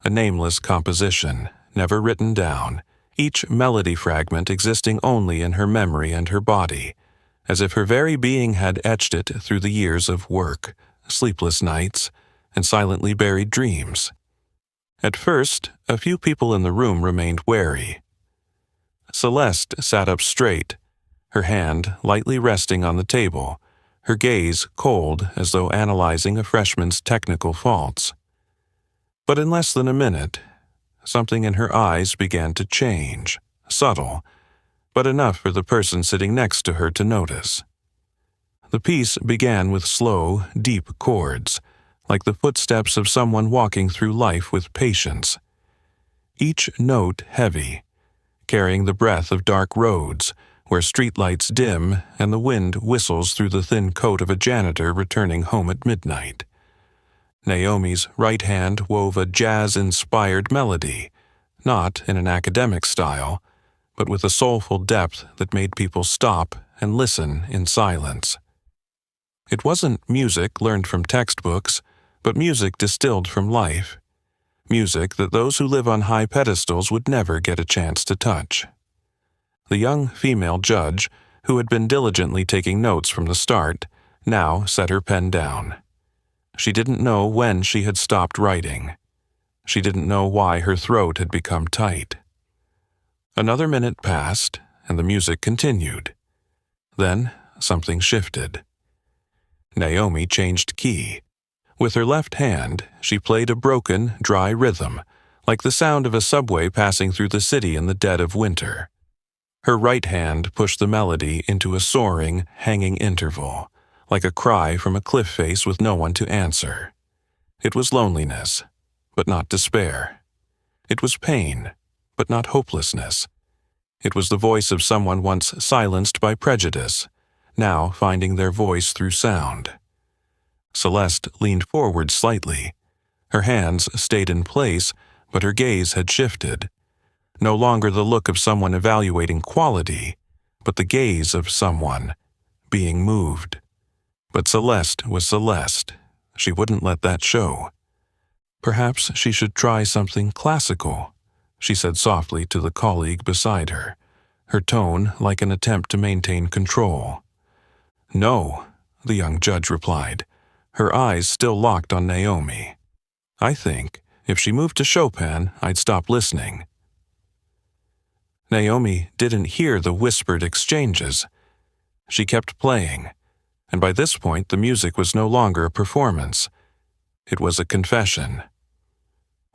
a nameless composition, never written down, each melody fragment existing only in her memory and her body, as if her very being had etched it through the years of work, sleepless nights, and silently buried dreams. At first, a few people in the room remained wary. Celeste sat up straight, her hand lightly resting on the table, her gaze cold as though analyzing a freshman's technical faults. But in less than a minute, something in her eyes began to change, subtle, but enough for the person sitting next to her to notice. The piece began with slow, deep chords, like the footsteps of someone walking through life with patience. Each note heavy, carrying the breath of dark roads, where streetlights dim and the wind whistles through the thin coat of a janitor returning home at midnight. Naomi's right hand wove a jazz-inspired melody, not in an academic style, but with a soulful depth that made people stop and listen in silence. It wasn't music learned from textbooks, but music distilled from life. Music that those who live on high pedestals would never get a chance to touch. The young female judge, who had been diligently taking notes from the start, now set her pen down. She didn't know when she had stopped writing. She didn't know why her throat had become tight. Another minute passed, and the music continued. Then something shifted. Naomi changed key. With her left hand, she played a broken, dry rhythm, like the sound of a subway passing through the city in the dead of winter. Her right hand pushed the melody into a soaring, hanging interval, like a cry from a cliff face with no one to answer. It was loneliness, but not despair. It was pain, but not hopelessness. It was the voice of someone once silenced by prejudice, now finding their voice through sound. Celeste leaned forward slightly. Her hands stayed in place, but her gaze had shifted. No longer the look of someone evaluating quality, but the gaze of someone being moved. But Celeste was Celeste. She wouldn't let that show. Perhaps she should try something classical, she said softly to the colleague beside her, her tone like an attempt to maintain control. No, the young judge replied, her eyes still locked on Naomi. I think if she moved to Chopin, I'd stop listening. Naomi didn't hear the whispered exchanges. She kept playing, and by this point the music was no longer a performance. It was a confession.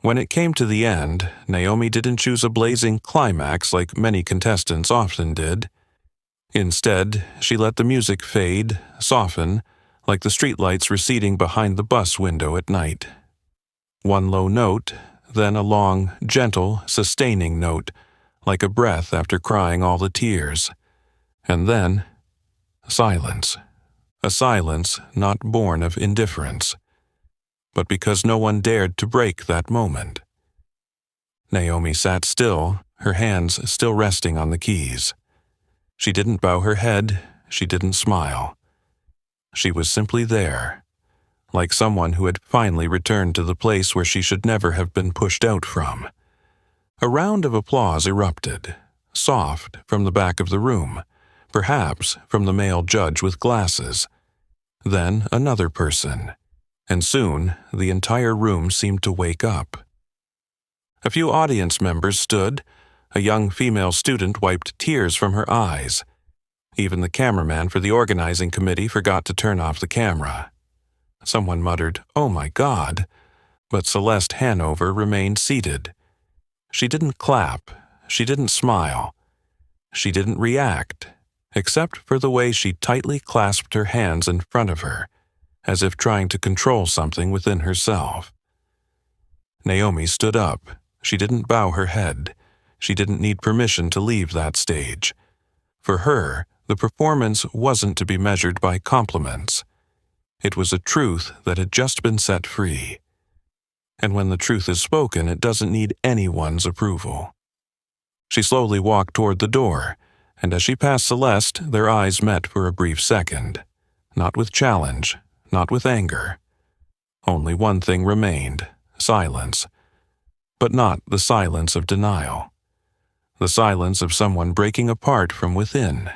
When it came to the end, Naomi didn't choose a blazing climax like many contestants often did. Instead, she let the music fade, soften, like the streetlights receding behind the bus window at night. One low note, then a long, gentle, sustaining note, like a breath after crying all the tears. And then, silence. A silence not born of indifference, but because no one dared to break that moment. Naomi sat still, her hands still resting on the keys. She didn't bow her head, she didn't smile. She was simply there, like someone who had finally returned to the place where she should never have been pushed out from. A round of applause erupted, soft from the back of the room, perhaps from the male judge with glasses. Then another person, and soon the entire room seemed to wake up. A few audience members stood. A young female student wiped tears from her eyes. Even the cameraman for the organizing committee forgot to turn off the camera. Someone muttered, "Oh my God," but Celeste Hanover remained seated. She didn't clap, she didn't smile, she didn't react, except for the way she tightly clasped her hands in front of her, as if trying to control something within herself. Naomi stood up. She didn't bow her head. She didn't need permission to leave that stage. For her, the performance wasn't to be measured by compliments. It was a truth that had just been set free. And when the truth is spoken, it doesn't need anyone's approval. She slowly walked toward the door, and as she passed Celeste, their eyes met for a brief second. Not with challenge, not with anger. Only one thing remained: silence. But not the silence of denial. The silence of someone breaking apart from within.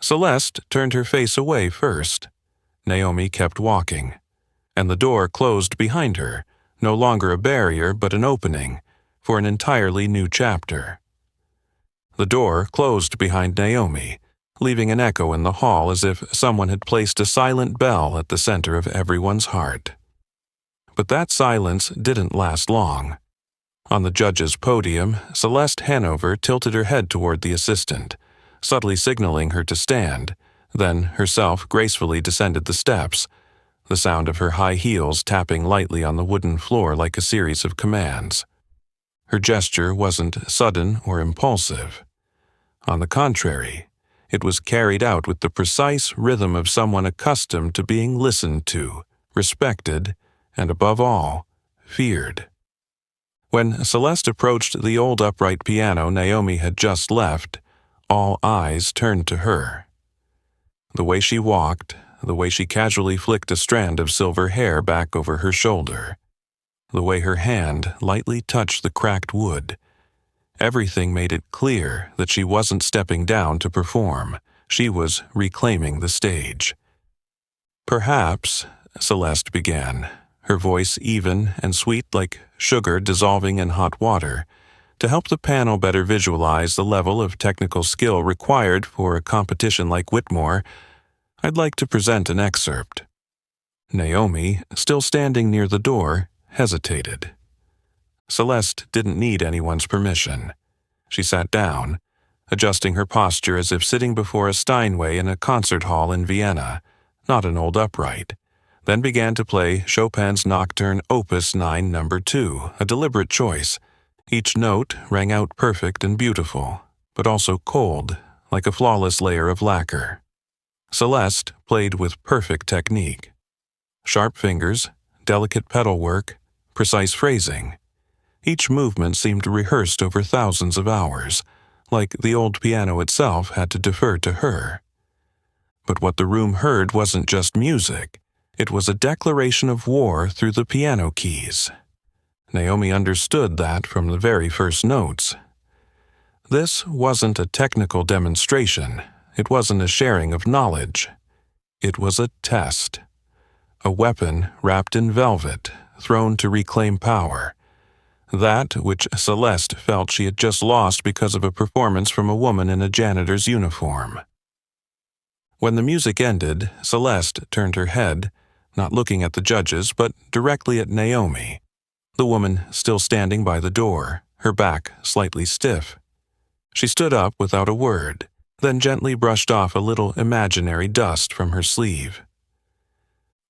Celeste turned her face away first. Naomi kept walking, and the door closed behind her, no longer a barrier but an opening for an entirely new chapter. The door closed behind Naomi, leaving an echo in the hall as if someone had placed a silent bell at the center of everyone's heart. But that silence didn't last long. On the judge's podium, Celeste Hanover tilted her head toward the assistant, subtly signaling her to stand, then herself gracefully descended the steps, the sound of her high heels tapping lightly on the wooden floor like a series of commands. Her gesture wasn't sudden or impulsive. On the contrary, it was carried out with the precise rhythm of someone accustomed to being listened to, respected, and above all, feared. When Celeste approached the old upright piano Naomi had just left, all eyes turned to her. The way she walked, the way she casually flicked a strand of silver hair back over her shoulder, the way her hand lightly touched the cracked wood, everything made it clear that she wasn't stepping down to perform. She was reclaiming the stage. "Perhaps," Celeste began, her voice even and sweet like sugar dissolving in hot water, to help the panel better visualize the level of technical skill required for a competition like Whitmore, "I'd like to present an excerpt." Naomi, still standing near the door, hesitated. Celeste didn't need anyone's permission. She sat down, adjusting her posture as if sitting before a Steinway in a concert hall in Vienna, not an old upright, then began to play Chopin's Nocturne Opus 9 No. 2, a deliberate choice. Each note rang out perfect and beautiful, but also cold, like a flawless layer of lacquer. Celeste played with perfect technique. Sharp fingers, delicate pedal work, precise phrasing. Each movement seemed rehearsed over thousands of hours, like the old piano itself had to defer to her. But what the room heard wasn't just music. It was a declaration of war through the piano keys. Naomi understood that from the very first notes. This wasn't a technical demonstration. It wasn't a sharing of knowledge. It was a test. A weapon wrapped in velvet, thrown to reclaim power. That which Celeste felt she had just lost because of a performance from a woman in a janitor's uniform. When the music ended, Celeste turned her head, not looking at the judges, but directly at Naomi, the woman still standing by the door, her back slightly stiff. She stood up without a word, then gently brushed off a little imaginary dust from her sleeve.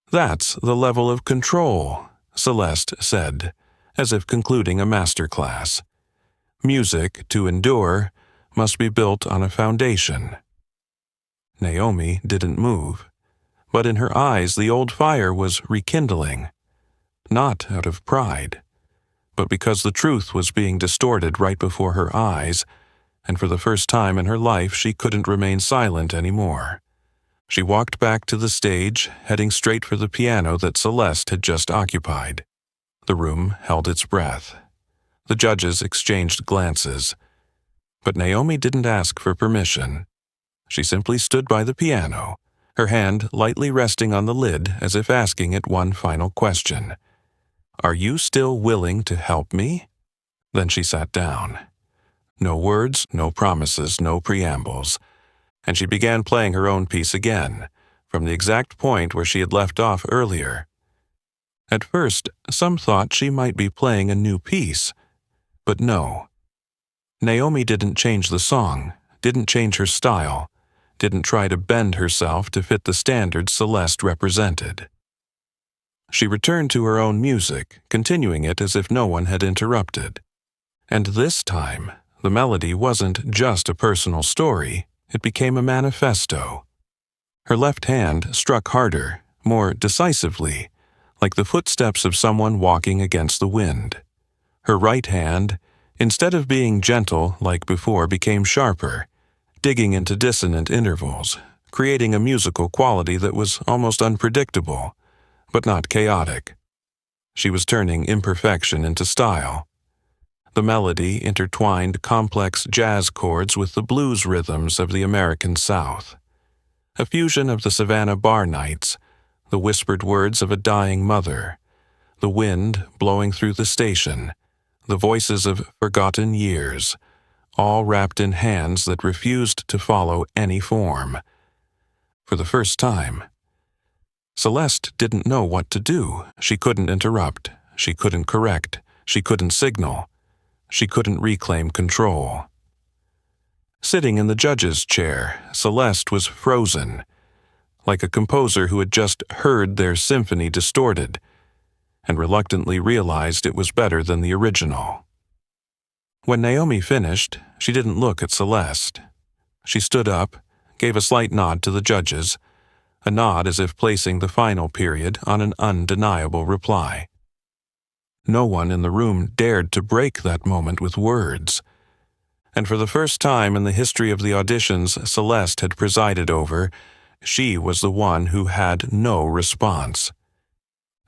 "That's the level of control," Celeste said, as if concluding a master class. "Music, to endure, must be built on a foundation." Naomi didn't move, but in her eyes the old fire was rekindling, not out of pride, but because the truth was being distorted right before her eyes, and for the first time in her life she couldn't remain silent anymore. She walked back to the stage, heading straight for the piano that Celeste had just occupied. The room held its breath. The judges exchanged glances. But Naomi didn't ask for permission. She simply stood by the piano, her hand lightly resting on the lid as if asking it one final question. "Are you still willing to help me?" Then she sat down. No words, no promises, no preambles. And she began playing her own piece again, from the exact point where she had left off earlier. At first, some thought she might be playing a new piece. But no. Naomi didn't change the song, didn't change her style, didn't try to bend herself to fit the standards Celeste represented. She returned to her own music, continuing it as if no one had interrupted. And this time, the melody wasn't just a personal story, it became a manifesto. Her left hand struck harder, more decisively, like the footsteps of someone walking against the wind. Her right hand, instead of being gentle like before, became sharper, digging into dissonant intervals, creating a musical quality that was almost unpredictable, but not chaotic. She was turning imperfection into style. The melody intertwined complex jazz chords with the blues rhythms of the American South. A fusion of the Savannah bar nights, the whispered words of a dying mother, the wind blowing through the station, the voices of forgotten years, all wrapped in hands that refused to follow any form. For the first time, Celeste didn't know what to do. She couldn't interrupt. She couldn't correct. She couldn't signal. She couldn't reclaim control. Sitting in the judge's chair, Celeste was frozen, like a composer who had just heard their symphony distorted and reluctantly realized it was better than the original. When Naomi finished, she didn't look at Celeste. She stood up, gave a slight nod to the judges, a nod as if placing the final period on an undeniable reply. No one in the room dared to break that moment with words. And for the first time in the history of the auditions Celeste had presided over, she was the one who had no response.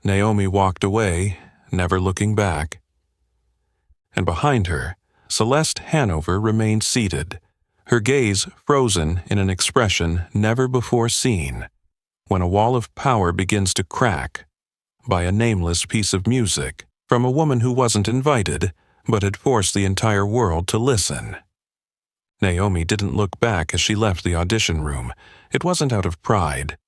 Naomi walked away, never looking back. And behind her, Celeste Hanover remained seated, her gaze frozen in an expression never before seen. When a wall of power begins to crack by a nameless piece of music from a woman who wasn't invited, but had forced the entire world to listen. Naomi didn't look back as she left the audition room. It wasn't out of pride,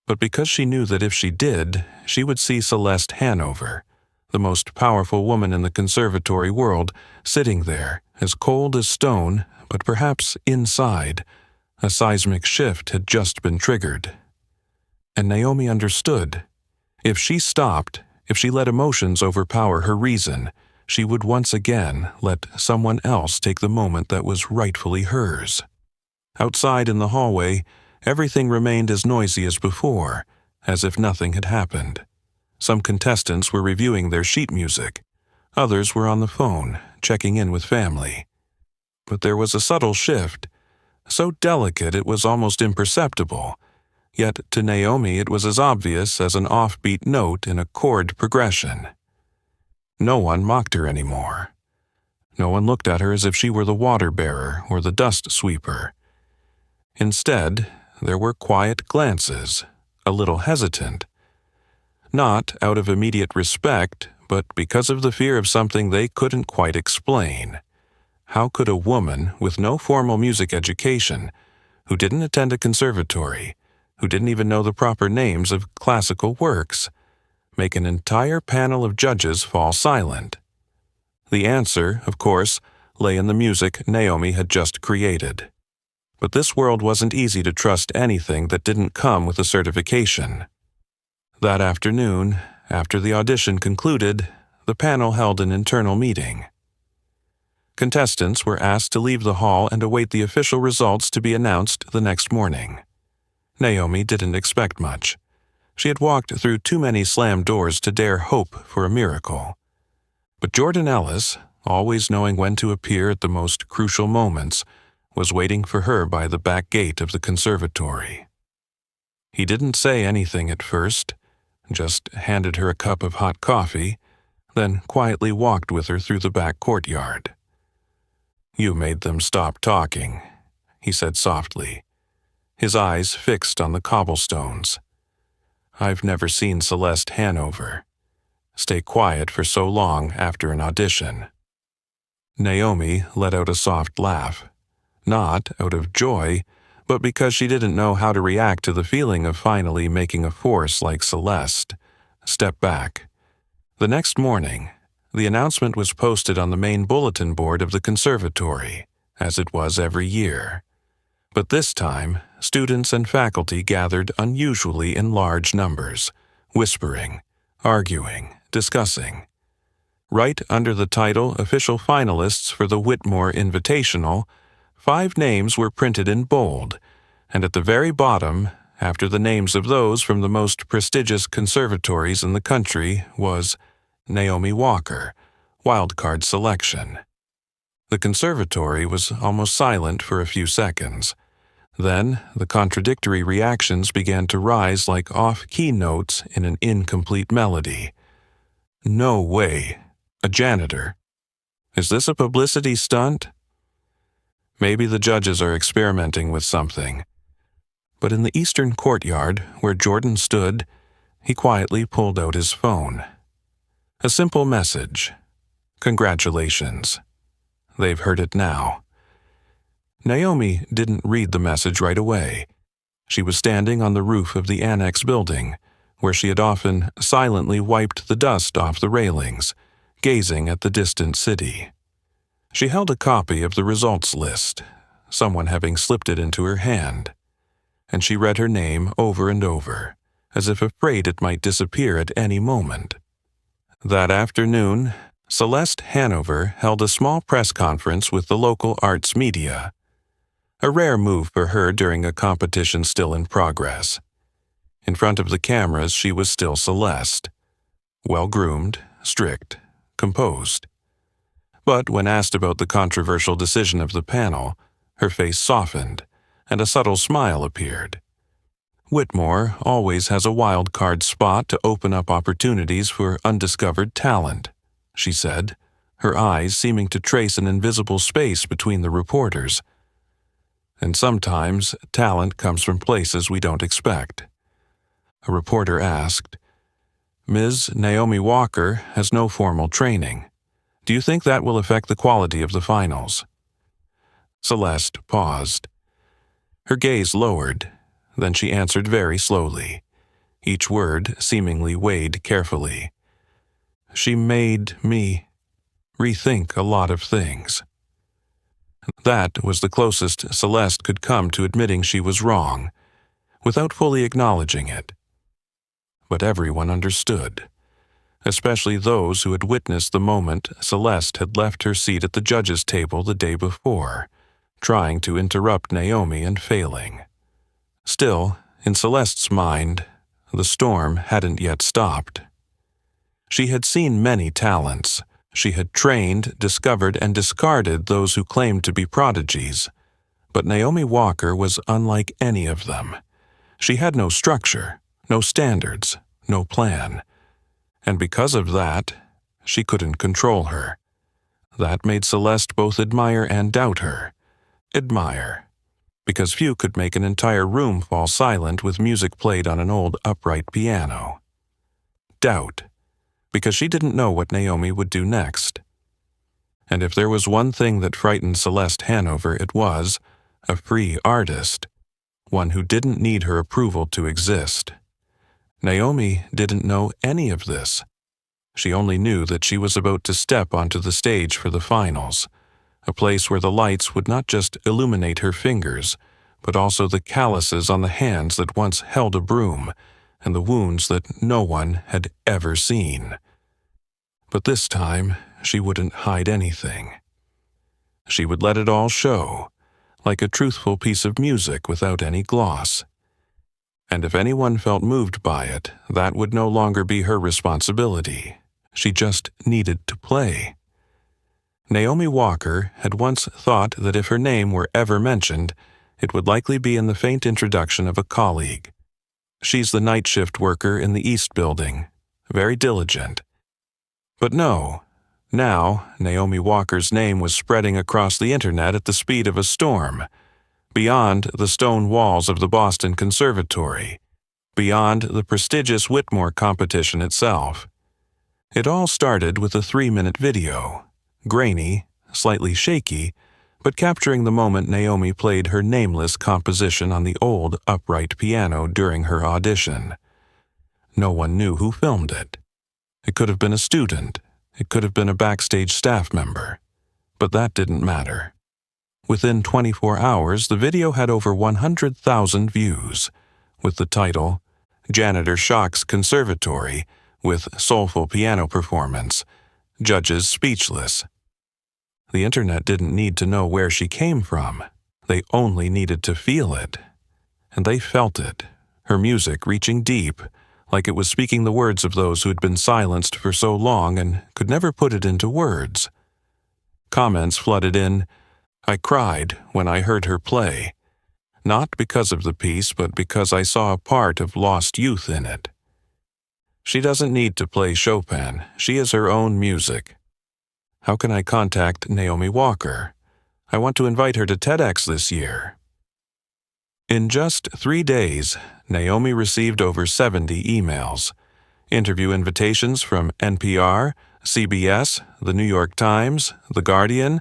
but because she knew that if she did, she would see Celeste Hanover, the most powerful woman in the conservatory world, sitting there, as cold as stone, but perhaps inside, a seismic shift had just been triggered. And Naomi understood. If she stopped, if she let emotions overpower her reason, she would once again let someone else take the moment that was rightfully hers. Outside in the hallway, everything remained as noisy as before, as if nothing had happened. Some contestants were reviewing their sheet music. Others were on the phone, checking in with family. But there was a subtle shift, so delicate it was almost imperceptible. Yet to Naomi it was as obvious as an offbeat note in a chord progression. No one mocked her anymore. No one looked at her as if she were the water bearer or the dust sweeper. Instead, there were quiet glances, a little hesitant. Not out of immediate respect, but because of the fear of something they couldn't quite explain. How could a woman with no formal music education, who didn't attend a conservatory, who didn't even know the proper names of classical works, make an entire panel of judges fall silent? The answer, of course, lay in the music Naomi had just created. But this world wasn't easy to trust anything that didn't come with a certification. That afternoon, after the audition concluded, the panel held an internal meeting. Contestants were asked to leave the hall and await the official results to be announced the next morning. Naomi didn't expect much. She had walked through too many slammed doors to dare hope for a miracle. But Jordan Ellis, always knowing when to appear at the most crucial moments, was waiting for her by the back gate of the conservatory. He didn't say anything at first, just handed her a cup of hot coffee, then quietly walked with her through the back courtyard. "You made them stop talking," he said softly, his eyes fixed on the cobblestones. "I've never seen Celeste Hanover stay quiet for so long after an audition." Naomi let out a soft laugh, not out of joy, but because she didn't know how to react to the feeling of finally making a force like Celeste step back. The next morning, the announcement was posted on the main bulletin board of the conservatory, as it was every year. But this time, students and faculty gathered unusually in large numbers, whispering, arguing, discussing. Right under the title Official Finalists for the Whitmore Invitational, 5 names were printed in bold, and at the very bottom, after the names of those from the most prestigious conservatories in the country, was Naomi Walker, wildcard selection. The conservatory was almost silent for a few seconds. Then, the contradictory reactions began to rise like off-key notes in an incomplete melody. No way. A janitor. Is this a publicity stunt? Maybe the judges are experimenting with something. But in the eastern courtyard, where Jordan stood, he quietly pulled out his phone. A simple message. Congratulations. They've heard it now. Naomi didn't read the message right away. She was standing on the roof of the annex building, where she had often silently wiped the dust off the railings, gazing at the distant city. She held a copy of the results list, someone having slipped it into her hand, and she read her name over and over, as if afraid it might disappear at any moment. That afternoon, Celeste Hanover held a small press conference with the local arts media, a rare move for her during a competition still in progress. In front of the cameras, she was still Celeste, well-groomed, strict, composed. But when asked about the controversial decision of the panel, her face softened, and a subtle smile appeared. Whitmore always has a wild card spot to open up opportunities for undiscovered talent, she said, her eyes seeming to trace an invisible space between the reporters. And sometimes talent comes from places we don't expect. A reporter asked, Ms. Naomi Walker has no formal training. Do you think that will affect the quality of the finals? Celeste paused. Her gaze lowered, then she answered very slowly, each word seemingly weighed carefully. She made me rethink a lot of things. That was the closest Celeste could come to admitting she was wrong, without fully acknowledging it. But everyone understood, especially those who had witnessed the moment Celeste had left her seat at the judges' table the day before, trying to interrupt Naomi and failing. Still, in Celeste's mind, the storm hadn't yet stopped. She had seen many talents. She had trained, discovered, and discarded those who claimed to be prodigies. But Naomi Walker was unlike any of them. She had no structure, no standards, no plan. And because of that, she couldn't control her. That made Celeste both admire and doubt her. Admire, because few could make an entire room fall silent with music played on an old upright piano. Doubt, because she didn't know what Naomi would do next. And if there was one thing that frightened Celeste Hanover, it was a free artist, one who didn't need her approval to exist. Naomi didn't know any of this. She only knew that she was about to step onto the stage for the finals, a place where the lights would not just illuminate her fingers, but also the calluses on the hands that once held a broom, and the wounds that no one had ever seen. But this time, she wouldn't hide anything. She would let it all show, like a truthful piece of music without any gloss. And if anyone felt moved by it, that would no longer be her responsibility. She just needed to play. Naomi Walker had once thought that if her name were ever mentioned, it would likely be in the faint introduction of a colleague. She's the night shift worker in the East Building, very diligent. But no, now Naomi Walker's name was spreading across the internet at the speed of a storm, beyond the stone walls of the Boston Conservatory, beyond the prestigious Whitmore competition itself. It all started with a 3-minute video, grainy, slightly shaky, but capturing the moment Naomi played her nameless composition on the old upright piano during her audition. No one knew who filmed it. It could have been a student, it could have been a backstage staff member, but that didn't matter. Within 24 hours, the video had over 100,000 views, with the title, Janitor Shocks Conservatory, with soulful piano performance, judges speechless. The internet didn't need to know where she came from. They only needed to feel it. And they felt it, her music reaching deep, like it was speaking the words of those who had been silenced for so long and could never put it into words. Comments flooded in. I cried when I heard her play, not because of the piece, but because I saw a part of lost youth in it. She doesn't need to play Chopin. She is her own music. How can I contact Naomi Walker? I want to invite her to TEDx this year. In just 3 days, Naomi received over 70 emails, interview invitations from NPR, CBS, The New York Times, The Guardian,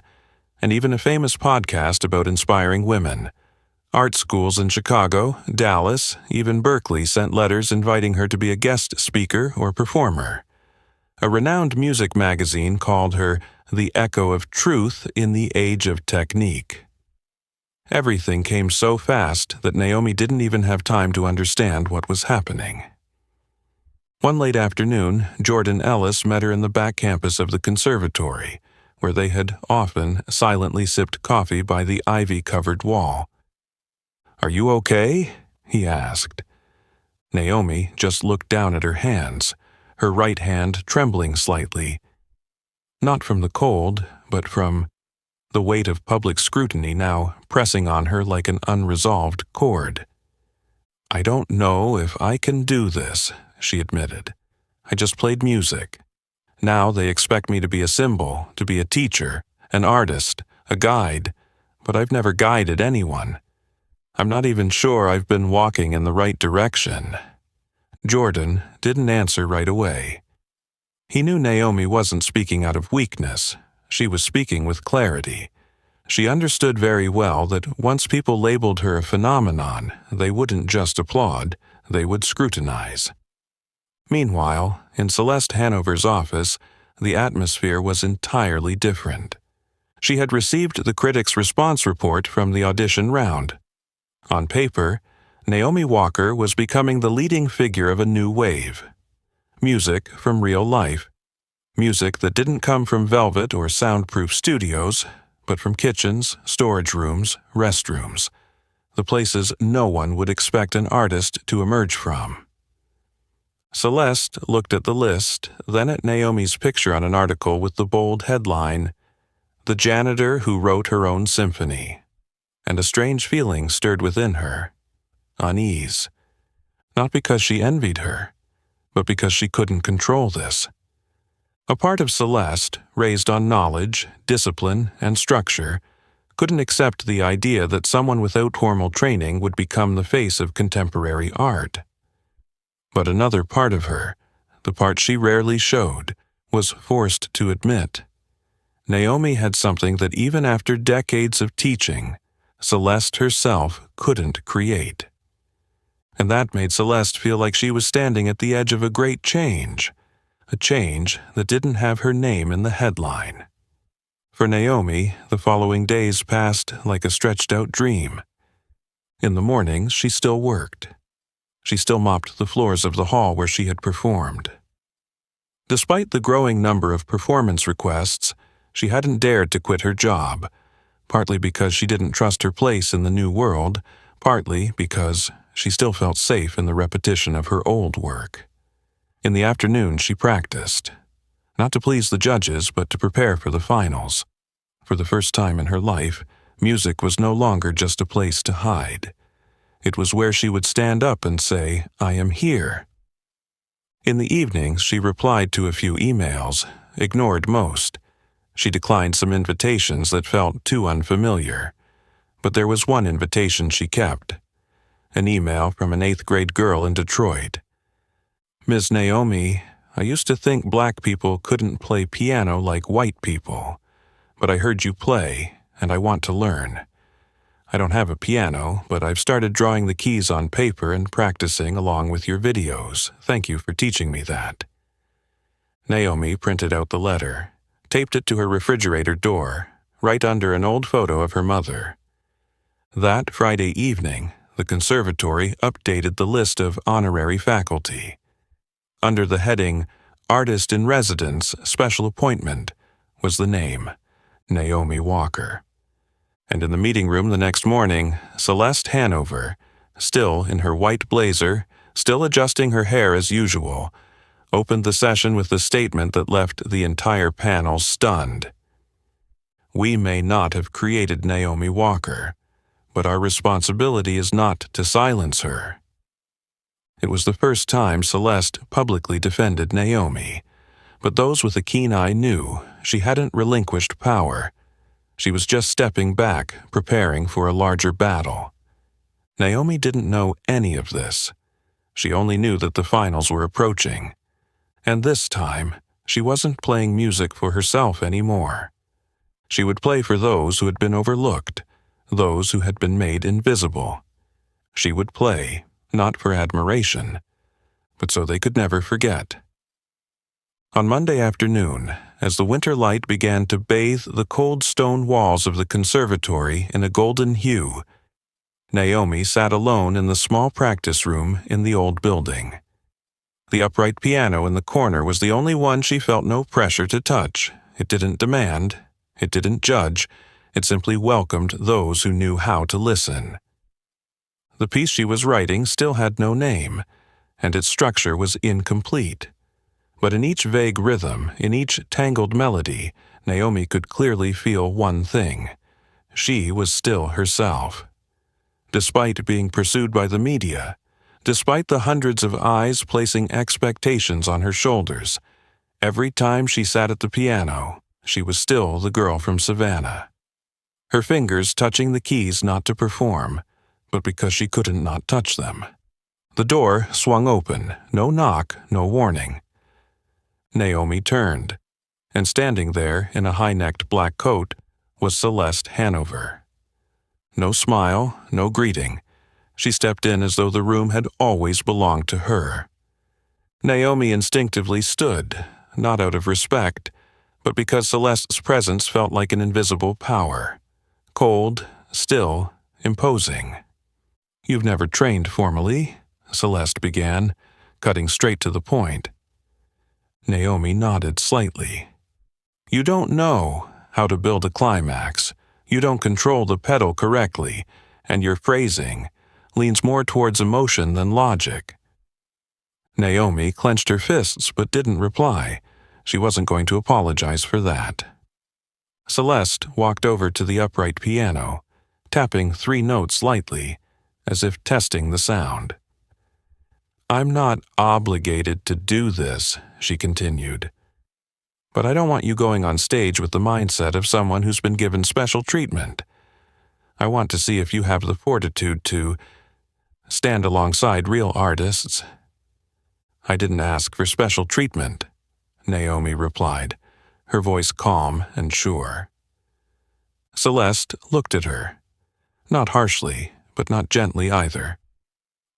and even a famous podcast about inspiring women. Art schools in Chicago, Dallas, even Berkeley sent letters inviting her to be a guest speaker or performer. A renowned music magazine called her the echo of truth in the age of technique. Everything came so fast that Naomi didn't even have time to understand what was happening. One late afternoon, Jordan Ellis met her in the back campus of the conservatory, where they had often silently sipped coffee by the ivy-covered wall. "Are you okay?" he asked. Naomi just looked down at her hands, her right hand trembling slightly. Not from the cold, but from the weight of public scrutiny now pressing on her like an unresolved cord. "I don't know if I can do this," she admitted. "I just played music. Now they expect me to be a symbol, to be a teacher, an artist, a guide, but I've never guided anyone. I'm not even sure I've been walking in the right direction." Jordan didn't answer right away. He knew Naomi wasn't speaking out of weakness. She was speaking with clarity. She understood very well that once people labeled her a phenomenon, they wouldn't just applaud, they would scrutinize. Meanwhile, in Celeste Hanover's office, the atmosphere was entirely different. She had received the critics' response report from the audition round. On paper, Naomi Walker was becoming the leading figure of a new wave. Music from real life. Music that didn't come from velvet or soundproof studios, but from kitchens, storage rooms, restrooms, the places no one would expect an artist to emerge from. Celeste looked at the list, then at Naomi's picture on an article with the bold headline, "The Janitor Who Wrote Her Own Symphony," and a strange feeling stirred within her, unease. Not because she envied her, but because she couldn't control this. A part of Celeste, raised on knowledge, discipline, and structure, couldn't accept the idea that someone without formal training would become the face of contemporary art. But another part of her, the part she rarely showed, was forced to admit. Naomi had something that even after decades of teaching, Celeste herself couldn't create. And that made Celeste feel like she was standing at the edge of a great change, a change that didn't have her name in the headline. For Naomi, the following days passed like a stretched-out dream. In the mornings, she still worked. She still mopped the floors of the hall where she had performed. Despite the growing number of performance requests, she hadn't dared to quit her job, partly because she didn't trust her place in the new world, partly because she still felt safe in the repetition of her old work. In the afternoon, she practiced, not to please the judges, but to prepare for the finals. For the first time in her life, music was no longer just a place to hide. It was where she would stand up and say, "I am here." In the evenings, she replied to a few emails, ignored most. She declined some invitations that felt too unfamiliar. But there was one invitation she kept. An email from an 8th-grade girl in Detroit. "Ms. Naomi, I used to think black people couldn't play piano like white people, but I heard you play, and I want to learn. I don't have a piano, but I've started drawing the keys on paper and practicing along with your videos. Thank you for teaching me that." Naomi printed out the letter, taped it to her refrigerator door, right under an old photo of her mother. That Friday evening, the conservatory updated the list of honorary faculty. Under the heading Artist in Residence Special Appointment was the name, Naomi Walker. And in the meeting room the next morning, Celeste Hanover, still in her white blazer, still adjusting her hair as usual, opened the session with the statement that left the entire panel stunned. We may not have created Naomi Walker, but our responsibility is not to silence her. It was the first time Celeste publicly defended Naomi, but those with a keen eye knew she hadn't relinquished power. She was just stepping back, preparing for a larger battle. Naomi didn't know any of this. She only knew that the finals were approaching. And this time, she wasn't playing music for herself anymore. She would play for those who had been overlooked, those who had been made invisible. She would play, not for admiration, but so they could never forget. On Monday afternoon, as the winter light began to bathe the cold stone walls of the conservatory in a golden hue, Naomi sat alone in the small practice room in the old building. The upright piano in the corner was the only one she felt no pressure to touch. It didn't demand, it didn't judge, it simply welcomed those who knew how to listen. The piece she was writing still had no name, and its structure was incomplete. But in each vague rhythm, in each tangled melody, Naomi could clearly feel one thing. She was still herself. Despite being pursued by the media, despite the hundreds of eyes placing expectations on her shoulders, every time she sat at the piano, she was still the girl from Savannah. Her fingers touching the keys not to perform, but because she couldn't not touch them. The door swung open, no knock, no warning. Naomi turned, and standing there in a high-necked black coat was Celeste Hanover. No smile, no greeting. She stepped in as though the room had always belonged to her. Naomi instinctively stood, not out of respect, but because Celeste's presence felt like an invisible power. Cold, still, imposing. "You've never trained formally," Celeste began, cutting straight to the point. Naomi nodded slightly. "You don't know how to build a climax. You don't control the pedal correctly, and your phrasing leans more towards emotion than logic." Naomi clenched her fists but didn't reply. She wasn't going to apologize for that. Celeste walked over to the upright piano, tapping 3 notes lightly, as if testing the sound. "I'm not obligated to do this," she continued. "But I don't want you going on stage with the mindset of someone who's been given special treatment. I want to see if you have the fortitude to stand alongside real artists." "I didn't ask for special treatment," Naomi replied, her voice calm and sure. Celeste looked at her, not harshly, but not gently either.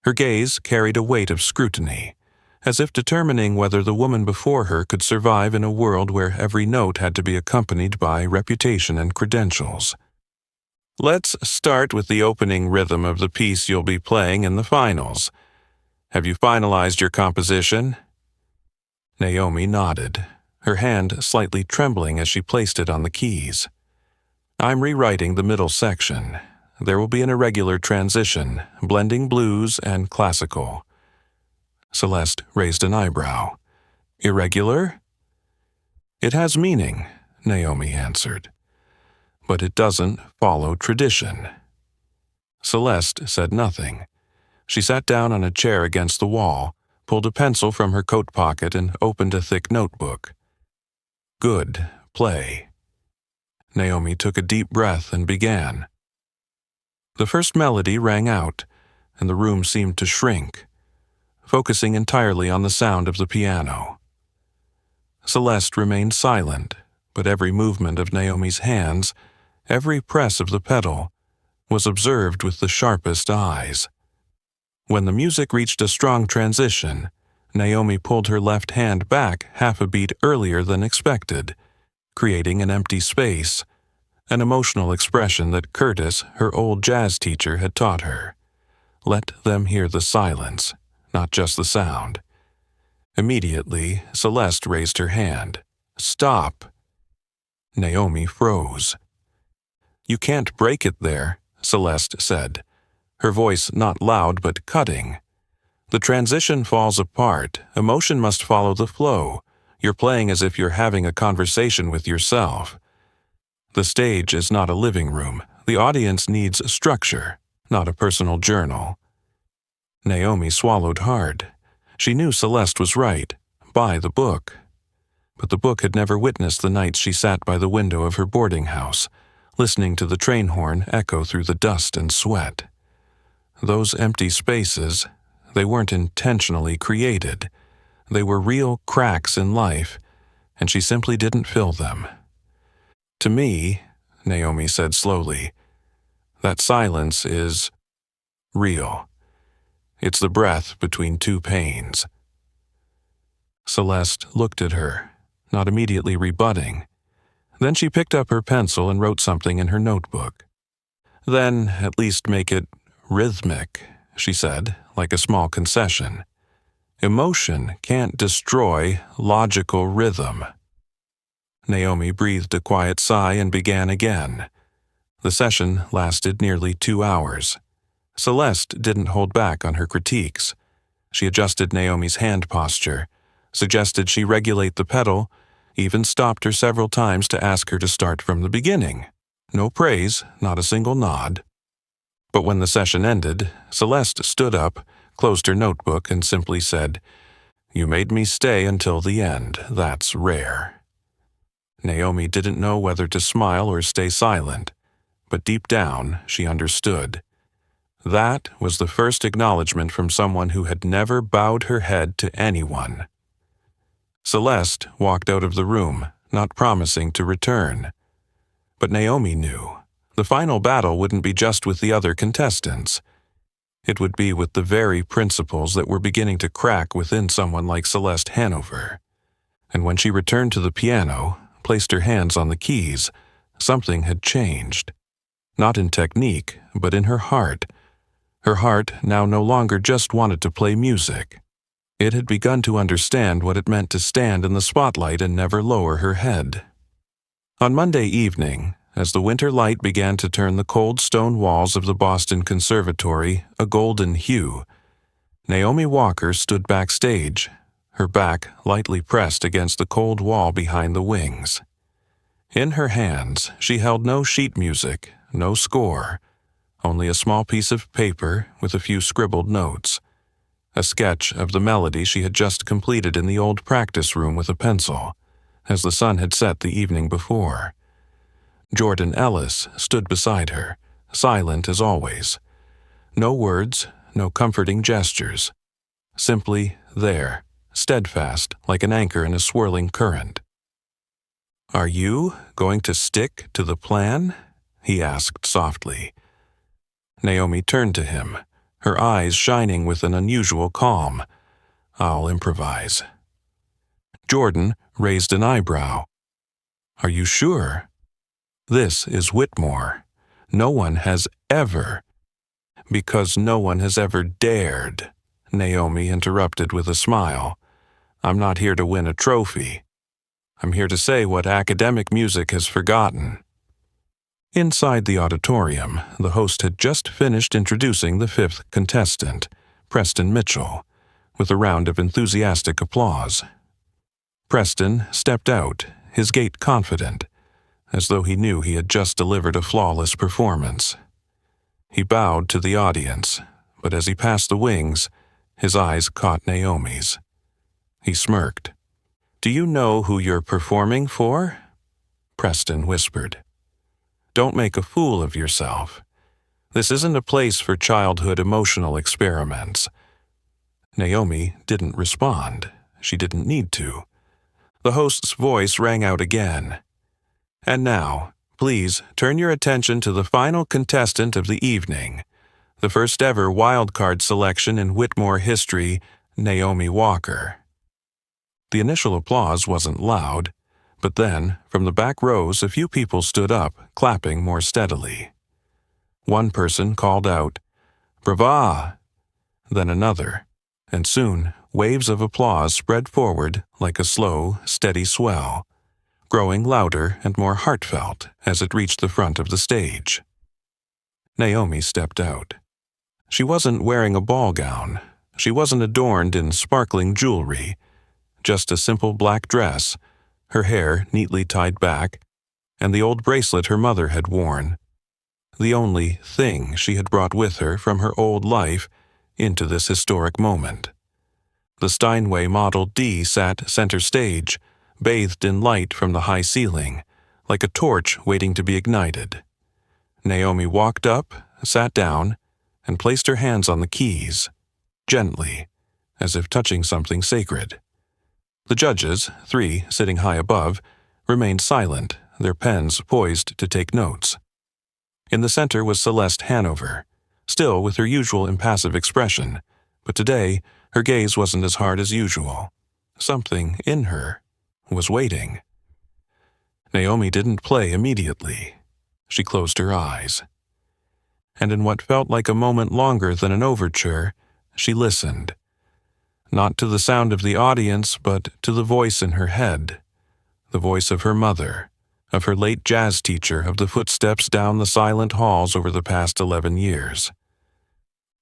Her gaze carried a weight of scrutiny, as if determining whether the woman before her could survive in a world where every note had to be accompanied by reputation and credentials. "Let's start with the opening rhythm of the piece you'll be playing in the finals. Have you finalized your composition?" Naomi nodded, her hand slightly trembling as she placed it on the keys. "I'm rewriting the middle section. There will be an irregular transition, blending blues and classical." Celeste raised an eyebrow. "Irregular?" "It has meaning," Naomi answered. "But it doesn't follow tradition." Celeste said nothing. She sat down on a chair against the wall, pulled a pencil from her coat pocket, and opened a thick notebook. "Good, play." Naomi took a deep breath and began. The first melody rang out, and the room seemed to shrink, focusing entirely on the sound of the piano. Celeste remained silent, but every movement of Naomi's hands, every press of the pedal, was observed with the sharpest eyes. When the music reached a strong transition, Naomi pulled her left hand back half a beat earlier than expected, creating an empty space, an emotional expression that Curtis, her old jazz teacher, had taught her. Let them hear the silence, not just the sound. Immediately, Celeste raised her hand. "Stop!" Naomi froze. "You can't break it there," Celeste said, her voice not loud but cutting. "The transition falls apart. Emotion must follow the flow. You're playing as if you're having a conversation with yourself. The stage is not a living room. The audience needs structure, not a personal journal." Naomi swallowed hard. She knew Celeste was right. Buy the book. But the book had never witnessed the nights she sat by the window of her boarding house, listening to the train horn echo through the dust and sweat. Those empty spaces, they weren't intentionally created. They were real cracks in life, and she simply didn't fill them. "To me," Naomi said slowly, "that silence is real. It's the breath between two pains." Celeste looked at her, not immediately rebutting. Then she picked up her pencil and wrote something in her notebook. "Then at least make it rhythmic," she said, like a small concession. "Emotion can't destroy logical rhythm." Naomi breathed a quiet sigh and began again. The session lasted nearly 2 hours. Celeste didn't hold back on her critiques. She adjusted Naomi's hand posture, suggested she regulate the pedal, even stopped her several times to ask her to start from the beginning. No praise, not a single nod. But when the session ended, Celeste stood up, closed her notebook, and simply said, "You made me stay until the end. That's rare." Naomi didn't know whether to smile or stay silent, but deep down she understood. That was the first acknowledgement from someone who had never bowed her head to anyone. Celeste walked out of the room, not promising to return. But Naomi knew. The final battle wouldn't be just with the other contestants. It would be with the very principles that were beginning to crack within someone like Celeste Hanover. And when she returned to the piano, placed her hands on the keys, something had changed. Not in technique, but in her heart. Her heart now no longer just wanted to play music. It had begun to understand what it meant to stand in the spotlight and never lower her head. On Monday evening, as the winter light began to turn the cold stone walls of the Boston Conservatory a golden hue, Naomi Walker stood backstage, her back lightly pressed against the cold wall behind the wings. In her hands, she held no sheet music, no score, only a small piece of paper with a few scribbled notes, a sketch of the melody she had just completed in the old practice room with a pencil, as the sun had set the evening before. Jordan Ellis stood beside her, silent as always. No words, no comforting gestures. Simply there, steadfast like an anchor in a swirling current. "Are you going to stick to the plan?" he asked softly. Naomi turned to him, her eyes shining with an unusual calm. "I'll improvise." Jordan raised an eyebrow. "Are you sure? This is Whitmore. No one has ever—" "Because no one has ever dared," Naomi interrupted with a smile. "I'm not here to win a trophy. I'm here to say what academic music has forgotten." Inside the auditorium, the host had just finished introducing the fifth contestant, Preston Mitchell, with a round of enthusiastic applause. Preston stepped out, his gait confident, as though he knew he had just delivered a flawless performance. He bowed to the audience, but as he passed the wings, his eyes caught Naomi's. He smirked. "Do you know who you're performing for?" Preston whispered. "Don't make a fool of yourself. This isn't a place for childhood emotional experiments." Naomi didn't respond. She didn't need to. The host's voice rang out again. "And now, please turn your attention to the final contestant of the evening, the first ever wildcard selection in Whitmore history, Naomi Walker." The initial applause wasn't loud, but then, from the back rows, a few people stood up, clapping more steadily. One person called out, "Brava!" Then another, and soon waves of applause spread forward like a slow, steady swell, growing louder and more heartfelt as it reached the front of the stage. Naomi stepped out. She wasn't wearing a ball gown. She wasn't adorned in sparkling jewelry. Just a simple black dress, her hair neatly tied back, and the old bracelet her mother had worn. The only thing she had brought with her from her old life into this historic moment. The Steinway Model D sat center stage, bathed in light from the high ceiling, like a torch waiting to be ignited. Naomi walked up, sat down, and placed her hands on the keys, gently, as if touching something sacred. The judges, 3 sitting high above, remained silent, their pens poised to take notes. In the center was Celeste Hanover, still with her usual impassive expression, but today her gaze wasn't as hard as usual. Something in her was waiting. Naomi didn't play immediately. She closed her eyes. And in what felt like a moment longer than an overture, she listened. Not to the sound of the audience, but to the voice in her head. The voice of her mother, of her late jazz teacher, of the footsteps down the silent halls over the past 11 years.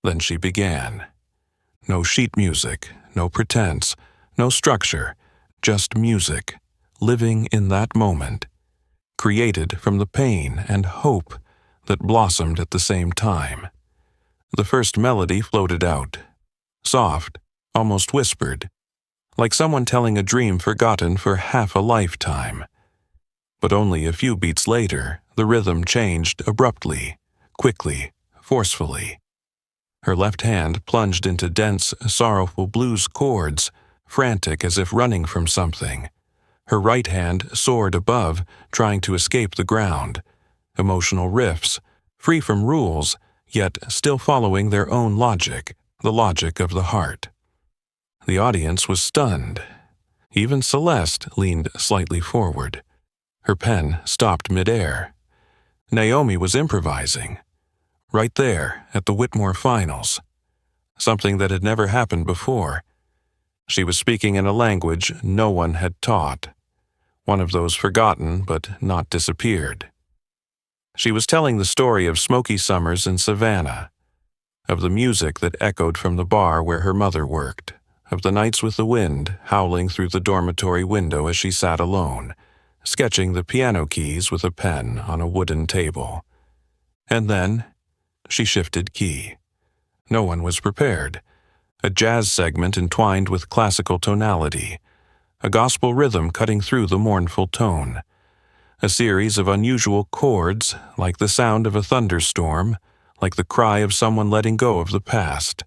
Then she began. No sheet music, no pretense, no structure, just music, living in that moment, created from the pain and hope that blossomed at the same time. The first melody floated out, soft, almost whispered, like someone telling a dream forgotten for half a lifetime. But only a few beats later, the rhythm changed abruptly, quickly, forcefully. Her left hand plunged into dense, sorrowful blues chords, frantic as if running from something. Her right hand soared above, trying to escape the ground. Emotional riffs, free from rules, yet still following their own logic, the logic of the heart. The audience was stunned. Even Celeste leaned slightly forward. Her pen stopped midair. Naomi was improvising. Right there, at the Whitmore Finals. Something that had never happened before. She was speaking in a language no one had taught. One of those forgotten but not disappeared. She was telling the story of smoky summers in Savannah, of the music that echoed from the bar where her mother worked, of the nights with the wind howling through the dormitory window as she sat alone, sketching the piano keys with a pen on a wooden table. And then she shifted key. No one was prepared. A jazz segment entwined with classical tonality, a gospel rhythm cutting through the mournful tone, a series of unusual chords like the sound of a thunderstorm, like the cry of someone letting go of the past.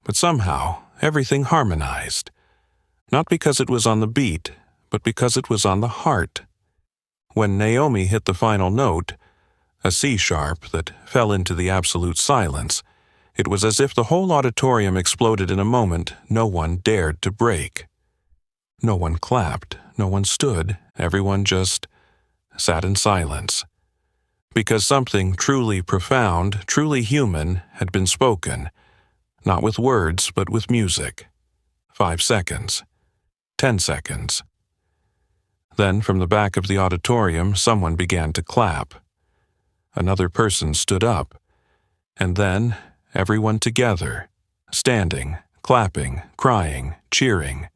But somehow, everything harmonized. Not because it was on the beat, but because it was on the heart. When Naomi hit the final note, a C sharp that fell into the absolute silence, it was as if the whole auditorium exploded in a moment no one dared to break. No one clapped, no one stood, everyone just sat in silence. Because something truly profound, truly human had been spoken, not with words but with music. 5 seconds. 10 seconds. Then from the back of the auditorium someone began to clap. Another person stood up, and then everyone together, standing, clapping, crying, cheering.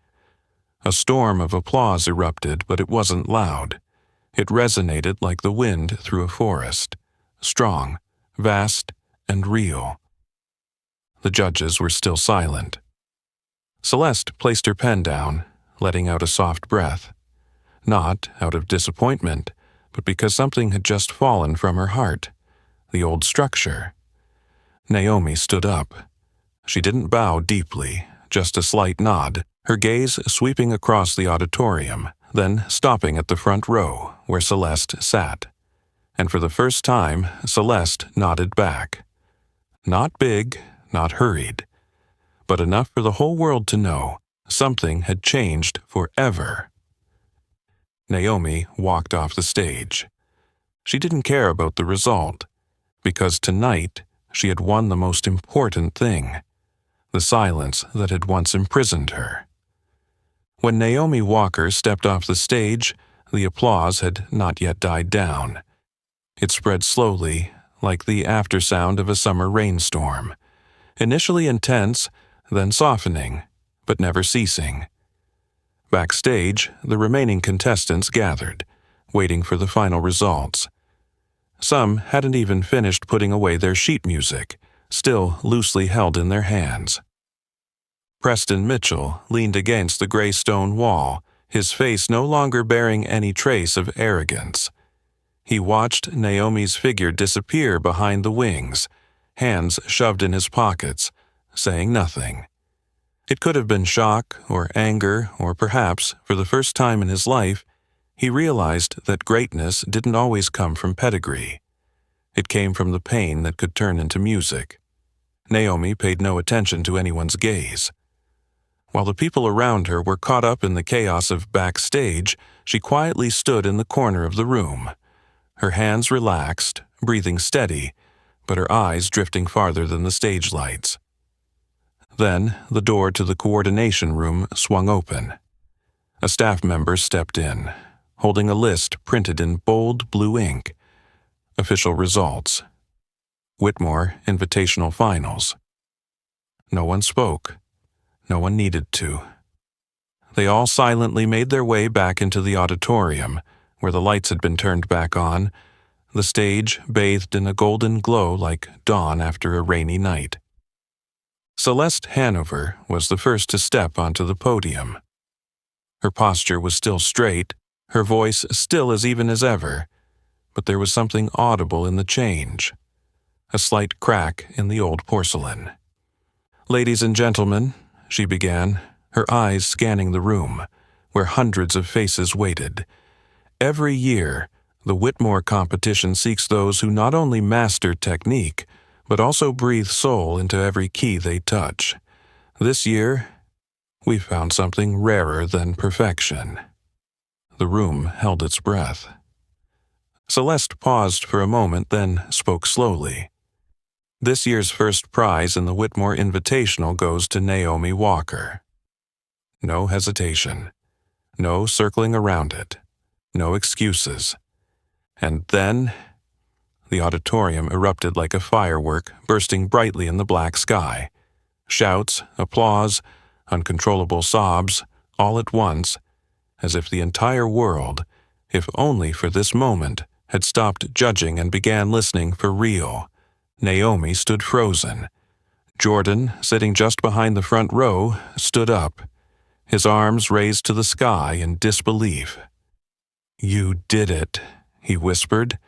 A storm of applause erupted, but it wasn't loud. It resonated like the wind through a forest, strong, vast, and real. The judges were still silent. Celeste placed her pen down, letting out a soft breath. Not out of disappointment, but because something had just fallen from her heart, the old structure. Naomi stood up. She didn't bow deeply, just a slight nod, her gaze sweeping across the auditorium, then stopping at the front row where Celeste sat. And for the first time, Celeste nodded back. Not big, not hurried, but enough for the whole world to know something had changed forever. Naomi walked off the stage. She didn't care about the result, because tonight she had won the most important thing. the silence that had once imprisoned her. When Naomi Walker stepped off the stage, the applause had not yet died down. It spread slowly, like the aftersound of a summer rainstorm, initially intense, then softening, but never ceasing. Backstage, the remaining contestants gathered, waiting for the final results. Some hadn't even finished putting away their sheet music, still loosely held in their hands. Preston Mitchell leaned against the gray stone wall, his face no longer bearing any trace of arrogance. He watched Naomi's figure disappear behind the wings, hands shoved in his pockets, saying nothing. It could have been shock or anger, or perhaps, for the first time in his life, he realized that greatness didn't always come from pedigree. It came from the pain that could turn into music. Naomi paid no attention to anyone's gaze. While the people around her were caught up in the chaos of backstage, she quietly stood in the corner of the room. Her hands relaxed, breathing steady, but her eyes drifting farther than the stage lights. Then, the door to the coordination room swung open. A staff member stepped in, holding a list printed in bold blue ink. Official results. Whitmore Invitational Finals. No one spoke. No one needed to. They all silently made their way back into the auditorium, where the lights had been turned back on, the stage bathed in a golden glow like dawn after a rainy night. Celeste Hanover was the first to step onto the podium. Her posture was still straight, her voice still as even as ever, but there was something audible in the change, a slight crack in the old porcelain. "Ladies and gentlemen," she began, her eyes scanning the room, where hundreds of faces waited. "Every year, the Whitmore competition seeks those who not only master technique, but also breathe soul into every key they touch. This year, we found something rarer than perfection." The room held its breath. Celeste paused for a moment, then spoke slowly. "This year's first prize in the Whitmore Invitational goes to Naomi Walker." No hesitation. No circling around it. No excuses. And then, the auditorium erupted like a firework bursting brightly in the black sky. Shouts, applause, uncontrollable sobs, all at once, as if the entire world, if only for this moment, had stopped judging and began listening for real. Naomi stood frozen. Jordan, sitting just behind the front row, stood up, his arms raised to the sky in disbelief. "You did it," he whispered,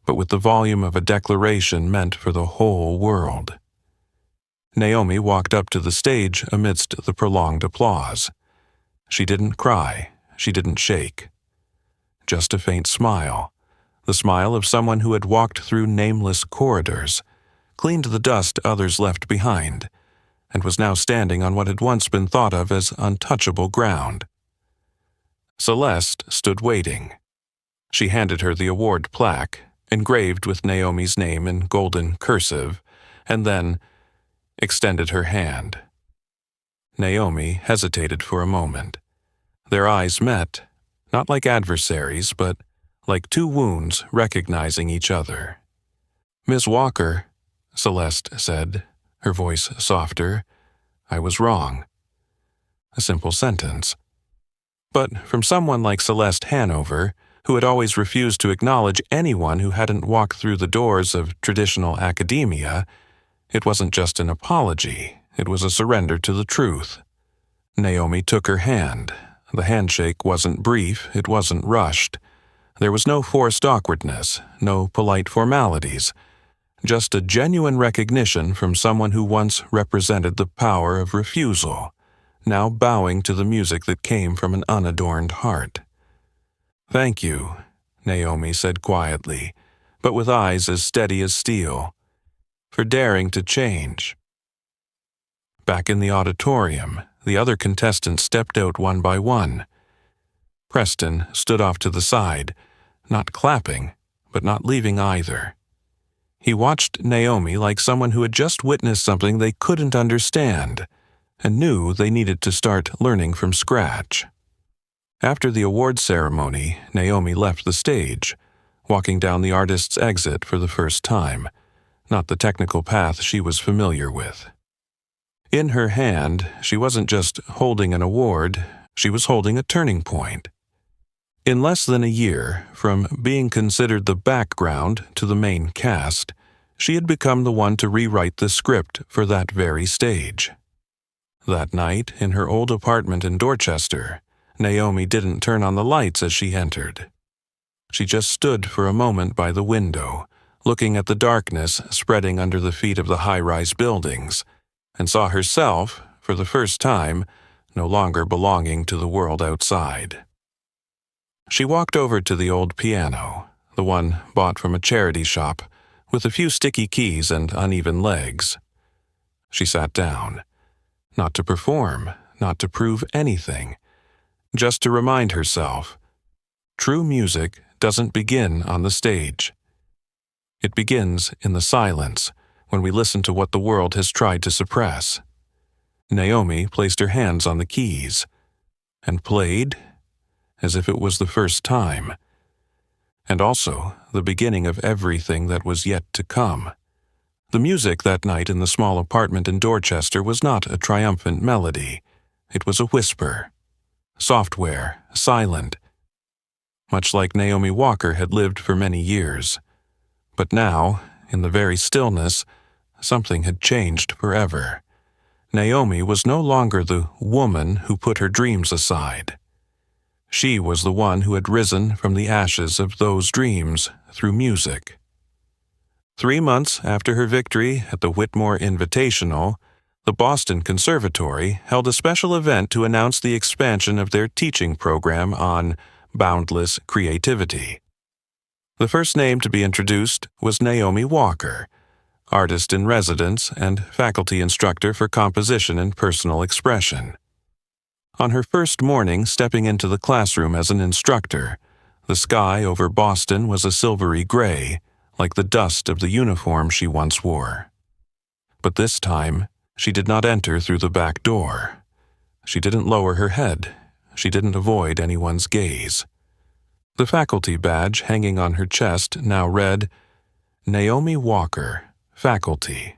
but with the volume of a declaration meant for the whole world. Naomi walked up to the stage amidst the prolonged applause. She didn't cry, she didn't shake. Just a faint smile, the smile of someone who had walked through nameless corridors, cleaned the dust others left behind, and was now standing on what had once been thought of as untouchable ground. Celeste stood waiting. She handed her the award plaque, engraved with Naomi's name in golden cursive, and then extended her hand. Naomi hesitated for a moment. Their eyes met, not like adversaries, but like two wounds recognizing each other. "Miss Walker," Celeste said, her voice softer, "I was wrong." A simple sentence. But from someone like Celeste Hanover, who had always refused to acknowledge anyone who hadn't walked through the doors of traditional academia, it wasn't just an apology, it was a surrender to the truth. Naomi took her hand. The handshake wasn't brief, it wasn't rushed. There was no forced awkwardness, no polite formalities, just a genuine recognition from someone who once represented the power of refusal, now bowing to the music that came from an unadorned heart. "Thank you," Naomi said quietly, but with eyes as steady as steel, "for daring to change." Back in the auditorium, the other contestants stepped out one by one. Preston stood off to the side, not clapping, but not leaving either. He watched Naomi like someone who had just witnessed something they couldn't understand and knew they needed to start learning from scratch. After the award ceremony, Naomi left the stage, walking down the artist's exit for the first time, not the technical path she was familiar with. In her hand, she wasn't just holding an award, she was holding a turning point. In less than a year, from being considered the background to the main cast, she had become the one to rewrite the script for that very stage. That night, in her old apartment in Dorchester, Naomi didn't turn on the lights as she entered. She just stood for a moment by the window, looking at the darkness spreading under the feet of the high-rise buildings, and saw herself, for the first time, no longer belonging to the world outside. She walked over to the old piano, the one bought from a charity shop, with a few sticky keys and uneven legs. She sat down, not to perform, not to prove anything, just to remind herself, true music doesn't begin on the stage. It begins in the silence, when we listen to what the world has tried to suppress. Naomi placed her hands on the keys, and played as if it was the first time, and also the beginning of everything that was yet to come. The music that night in the small apartment in Dorchester was not a triumphant melody. It was a whisper, software, silent, much like Naomi Walker had lived for many years. But now, in the very stillness, something had changed forever. Naomi was no longer the woman who put her dreams aside. She was the one who had risen from the ashes of those dreams through music. 3 months after her victory at the Whitmore Invitational, the Boston Conservatory held a special event to announce the expansion of their teaching program on boundless creativity. The first name to be introduced was Naomi Walker, artist in residence and faculty instructor for composition and personal expression. On her first morning stepping into the classroom as an instructor, the sky over Boston was a silvery gray, like the dust of the uniform she once wore. But this time, she did not enter through the back door. She didn't lower her head. She didn't avoid anyone's gaze. The faculty badge hanging on her chest now read, Naomi Walker, Faculty.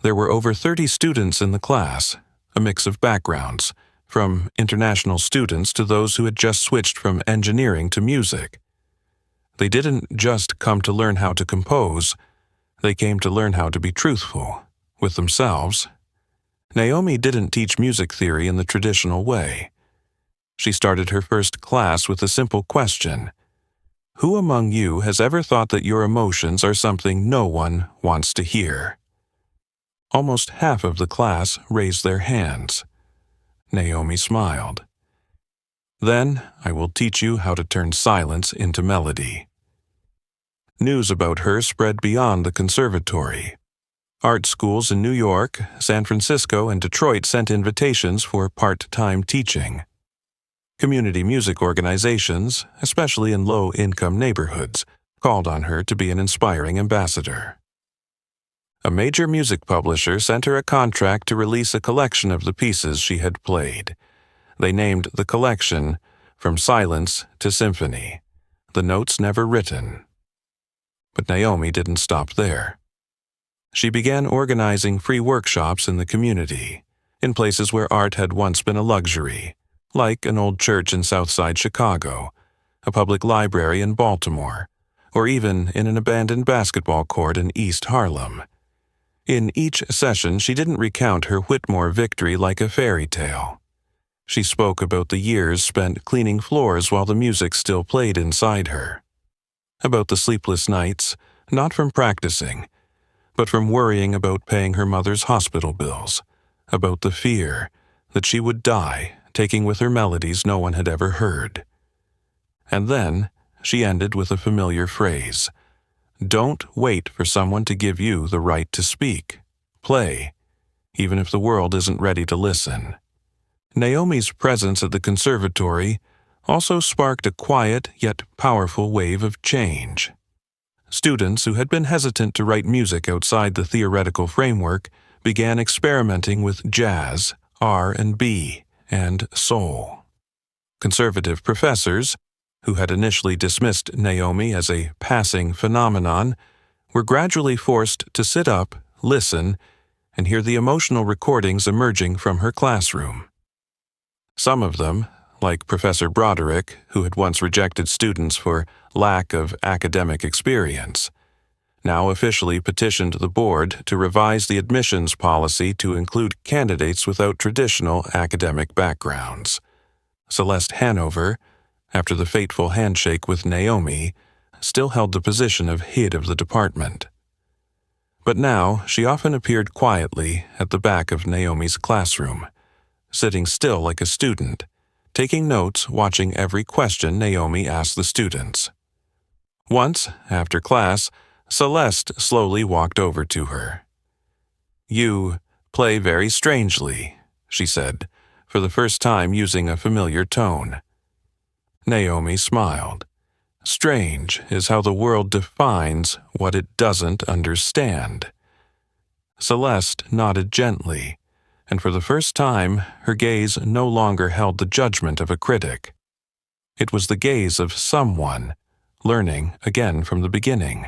There were over 30 students in the class, a mix of backgrounds, from international students to those who had just switched from engineering to music. They didn't just come to learn how to compose, they came to learn how to be truthful with themselves. Naomi didn't teach music theory in the traditional way. She started her first class with a simple question. Who among you has ever thought that your emotions are something no one wants to hear? Almost half of the class raised their hands. Naomi smiled. Then I will teach you how to turn silence into melody. News about her spread beyond the conservatory. Art schools in New York, San Francisco, and Detroit sent invitations for part-time teaching. Community music organizations, especially in low-income neighborhoods, called on her to be an inspiring ambassador. A major music publisher sent her a contract to release a collection of the pieces she had played. They named the collection From Silence to Symphony, the notes never written. But Naomi didn't stop there. She began organizing free workshops in the community, in places where art had once been a luxury, like an old church in Southside Chicago, a public library in Baltimore, or even in an abandoned basketball court in East Harlem. In each session, she didn't recount her Whitmore victory like a fairy tale. She spoke about the years spent cleaning floors while the music still played inside her. About the sleepless nights, not from practicing, but from worrying about paying her mother's hospital bills. About the fear that she would die, taking with her melodies no one had ever heard. And then she ended with a familiar phrase. Don't wait for someone to give you the right to speak. Play, even if the world isn't ready to listen. Naomi's presence at the conservatory also sparked a quiet yet powerful wave of change. students who had been hesitant to write music outside the theoretical framework began experimenting with jazz, R&B, and soul. Conservative professors, who had initially dismissed Naomi as a passing phenomenon, were gradually forced to sit up, listen, and hear the emotional recordings emerging from her classroom. Some of them, like Professor Broderick, who had once rejected students for lack of academic experience, now officially petitioned the board to revise the admissions policy to include candidates without traditional academic backgrounds. Celeste Hanover, after the fateful handshake with Naomi, still held the position of head of the department. But now she often appeared quietly at the back of Naomi's classroom, sitting still like a student, taking notes, watching every question Naomi asked the students. Once, after class, Celeste slowly walked over to her. "You play very strangely," she said, for the first time using a familiar tone. Naomi smiled. Strange is how the world defines what it doesn't understand. Celeste nodded gently, and for the first time her gaze no longer held the judgment of a critic. It was the gaze of someone, learning again from the beginning.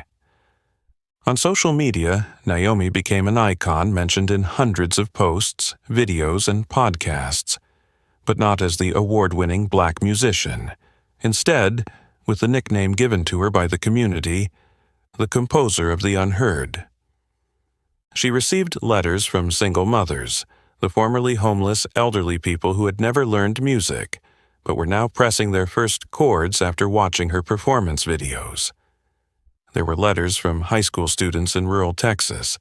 On social media, Naomi became an icon mentioned in hundreds of posts, videos, and podcasts, but not as the award-winning black musician. Instead, with the nickname given to her by the community, the composer of the unheard. She received letters from single mothers, the formerly homeless elderly people who had never learned music, but were now pressing their first chords after watching her performance videos. There were letters from high school students in rural Texas,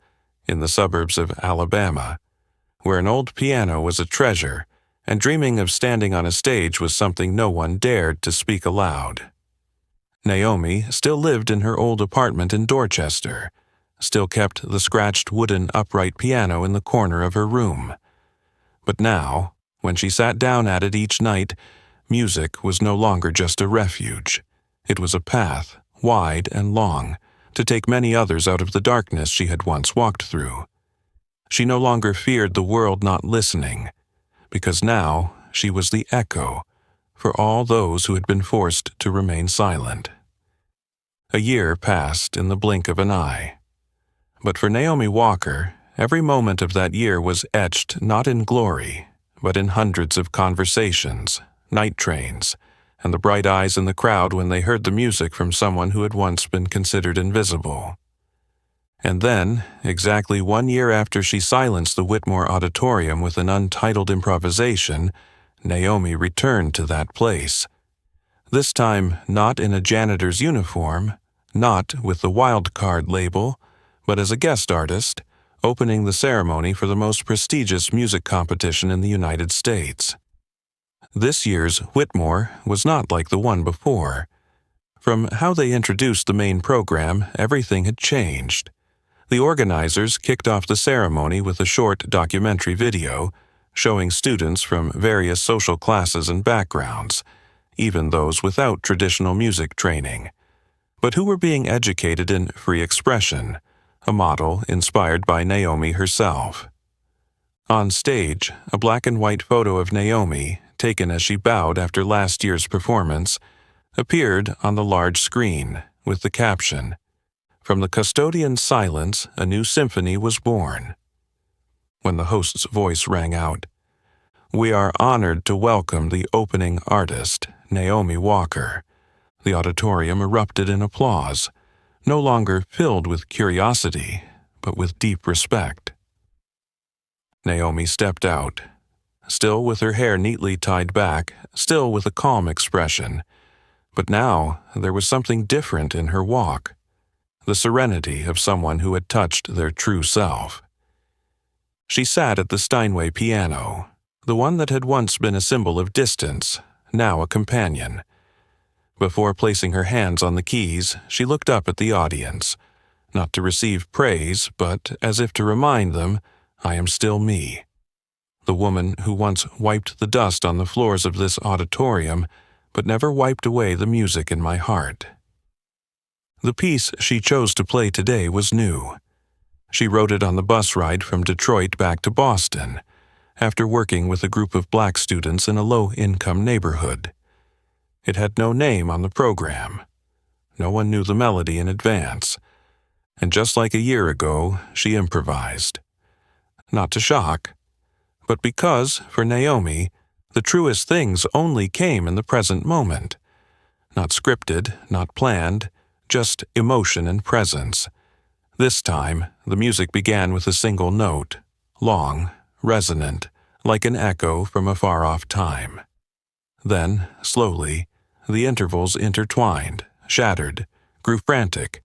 in the suburbs of Alabama, where an old piano was a treasure, and dreaming of standing on a stage was something no one dared to speak aloud. Naomi still lived in her old apartment in Dorchester, still kept the scratched wooden upright piano in the corner of her room. But now, when she sat down at it each night, music was no longer just a refuge. It was a path, wide and long, to take many others out of the darkness she had once walked through. She no longer feared the world not listening, because now she was the echo for all those who had been forced to remain silent. A year passed in the blink of an eye. But for Naomi Walker, every moment of that year was etched not in glory, but in hundreds of conversations, night trains, and the bright eyes in the crowd when they heard the music from someone who had once been considered invisible. And then, exactly 1 year after she silenced the Whitmore Auditorium with an untitled improvisation, Naomi returned to that place. This time not in a janitor's uniform, not with the wild card label, but as a guest artist, opening the ceremony for the most prestigious music competition in the United States. This year's Whitmore was not like the one before. From how they introduced the main program, everything had changed. The organizers kicked off the ceremony with a short documentary video showing students from various social classes and backgrounds, even those without traditional music training, but who were being educated in free expression, a model inspired by Naomi herself. On stage, a black and white photo of Naomi, taken as she bowed after last year's performance, appeared on the large screen with the caption, "From the custodian's silence, a new symphony was born." When the host's voice rang out, "We are honored to welcome the opening artist, Naomi Walker," the auditorium erupted in applause, no longer filled with curiosity, but with deep respect. Naomi stepped out, still with her hair neatly tied back, still with a calm expression, but now there was something different in her walk, the serenity of someone who had touched their true self. She sat at the Steinway piano, the one that had once been a symbol of distance, now a companion. Before placing her hands on the keys, she looked up at the audience, not to receive praise, but as if to remind them, "I am still me." The woman who once wiped the dust on the floors of this auditorium, but never wiped away the music in my heart. The piece she chose to play today was new. She wrote it on the bus ride from Detroit back to Boston, after working with a group of black students in a low-income neighborhood. It had no name on the program. No one knew the melody in advance. And just like a year ago, she improvised. Not to shock, but because, for Naomi, the truest things only came in the present moment. Not scripted, not planned, just emotion and presence. This time, the music began with a single note, long, resonant, like an echo from a far-off time. Then, slowly, the intervals intertwined, shattered, grew frantic,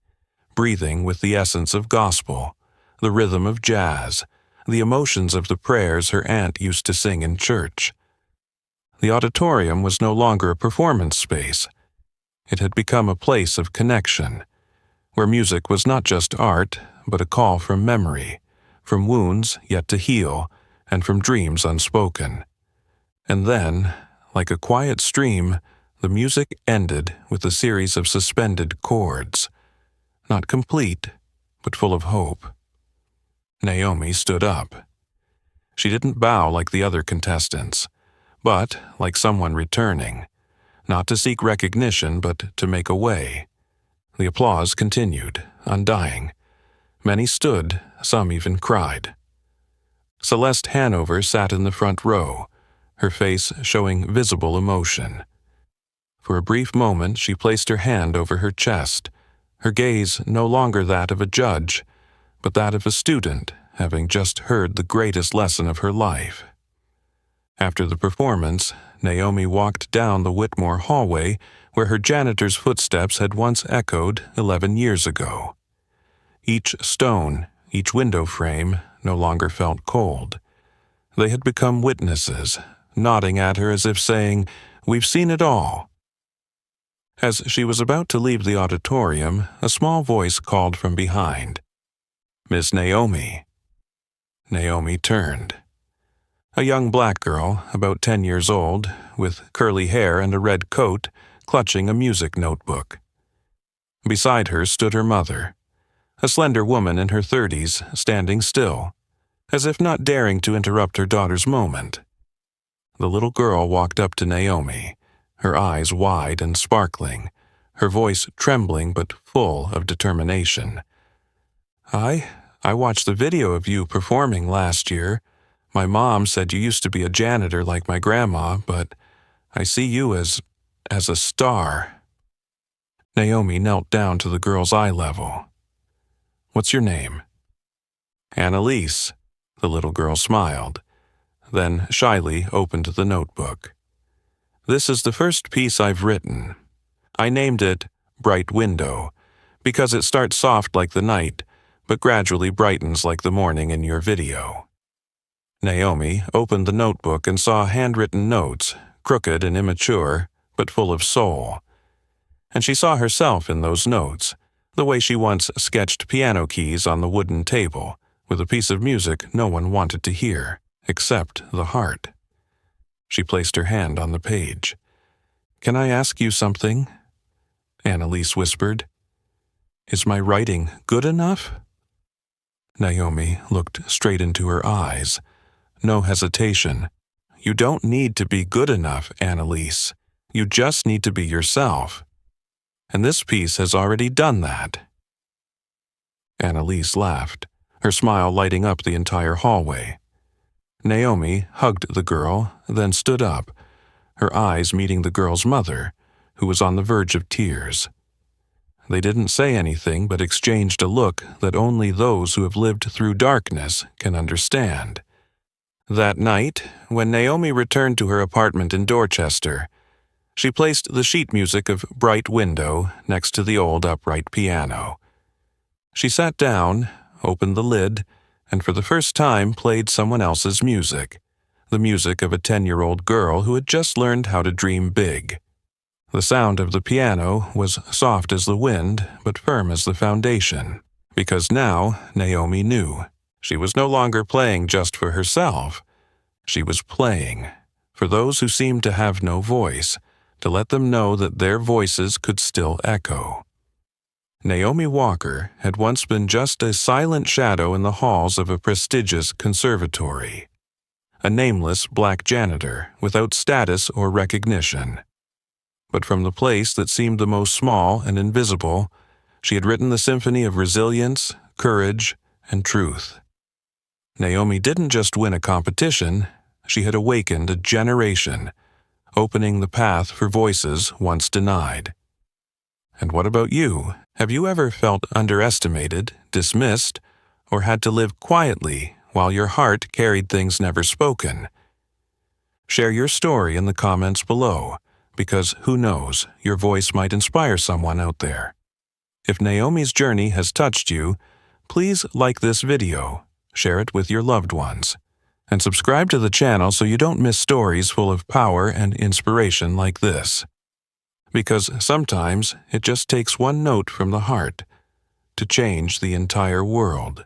breathing with the essence of gospel, the rhythm of jazz, the emotions of the prayers her aunt used to sing in church. The auditorium was no longer a performance space. It had become a place of connection, where music was not just art, but a call from memory, from wounds yet to heal, and from dreams unspoken. And then, like a quiet stream, the music ended with a series of suspended chords, not complete, but full of hope. Naomi stood up. She didn't bow like the other contestants, but like someone returning, not to seek recognition, but to make a way. The applause continued, undying. Many stood, some even cried. Celeste Hanover sat in the front row, her face showing visible emotion. For a brief moment she placed her hand over her chest, her gaze no longer that of a judge, but that of a student having just heard the greatest lesson of her life. After the performance, Naomi walked down the Whitmore hallway where her janitor's footsteps had once echoed 11 years ago. Each stone, each window frame, no longer felt cold. They had become witnesses, nodding at her as if saying, "We've seen it all." As she was about to leave the auditorium, a small voice called from behind, "Miss Naomi." Naomi turned. A young black girl, about 10 years old, with curly hair and a red coat, clutching a music notebook. Beside her stood her mother, a slender woman in her 30s, standing still, as if not daring to interrupt her daughter's moment. The little girl walked up to Naomi, her eyes wide and sparkling, her voice trembling but full of determination. I watched the video of you performing last year. My mom said you used to be a janitor like my grandma, but I see you as a star." Naomi knelt down to the girl's eye level. "What's your name?" "Annalise," the little girl smiled, then shyly opened the notebook. "This is the first piece I've written. I named it Bright Window, because it starts soft like the night, but gradually brightens like the morning in your video." Naomi opened the notebook and saw handwritten notes, crooked and immature, but full of soul. And she saw herself in those notes, the way she once sketched piano keys on the wooden table, with a piece of music no one wanted to hear, except the heart. She placed her hand on the page. "Can I ask you something?" Annalise whispered. "Is my writing good enough?" Naomi looked straight into her eyes. No hesitation. "You don't need to be good enough, Annalise. You just need to be yourself. And this piece has already done that." Annalise laughed, her smile lighting up the entire hallway. Naomi hugged the girl, then stood up, her eyes meeting the girl's mother, who was on the verge of tears. They didn't say anything but exchanged a look that only those who have lived through darkness can understand. That night, when Naomi returned to her apartment in Dorchester, she placed the sheet music of Bright Window next to the old upright piano. She sat down, opened the lid, and for the first time played someone else's music, the music of a 10-year-old girl who had just learned how to dream big. The sound of the piano was soft as the wind, but firm as the foundation, because now Naomi knew she was no longer playing just for herself. She was playing for those who seemed to have no voice, to let them know that their voices could still echo. Naomi Walker had once been just a silent shadow in the halls of a prestigious conservatory, a nameless black janitor without status or recognition. But from the place that seemed the most small and invisible, she had written the symphony of resilience, courage, and truth. Naomi didn't just win a competition, she had awakened a generation, opening the path for voices once denied. And what about you? Have you ever felt underestimated, dismissed, or had to live quietly while your heart carried things never spoken? Share your story in the comments below, because who knows, your voice might inspire someone out there. If Naomi's journey has touched you, please like this video, share it with your loved ones, and subscribe to the channel so you don't miss stories full of power and inspiration like this. Because sometimes it just takes one note from the heart to change the entire world.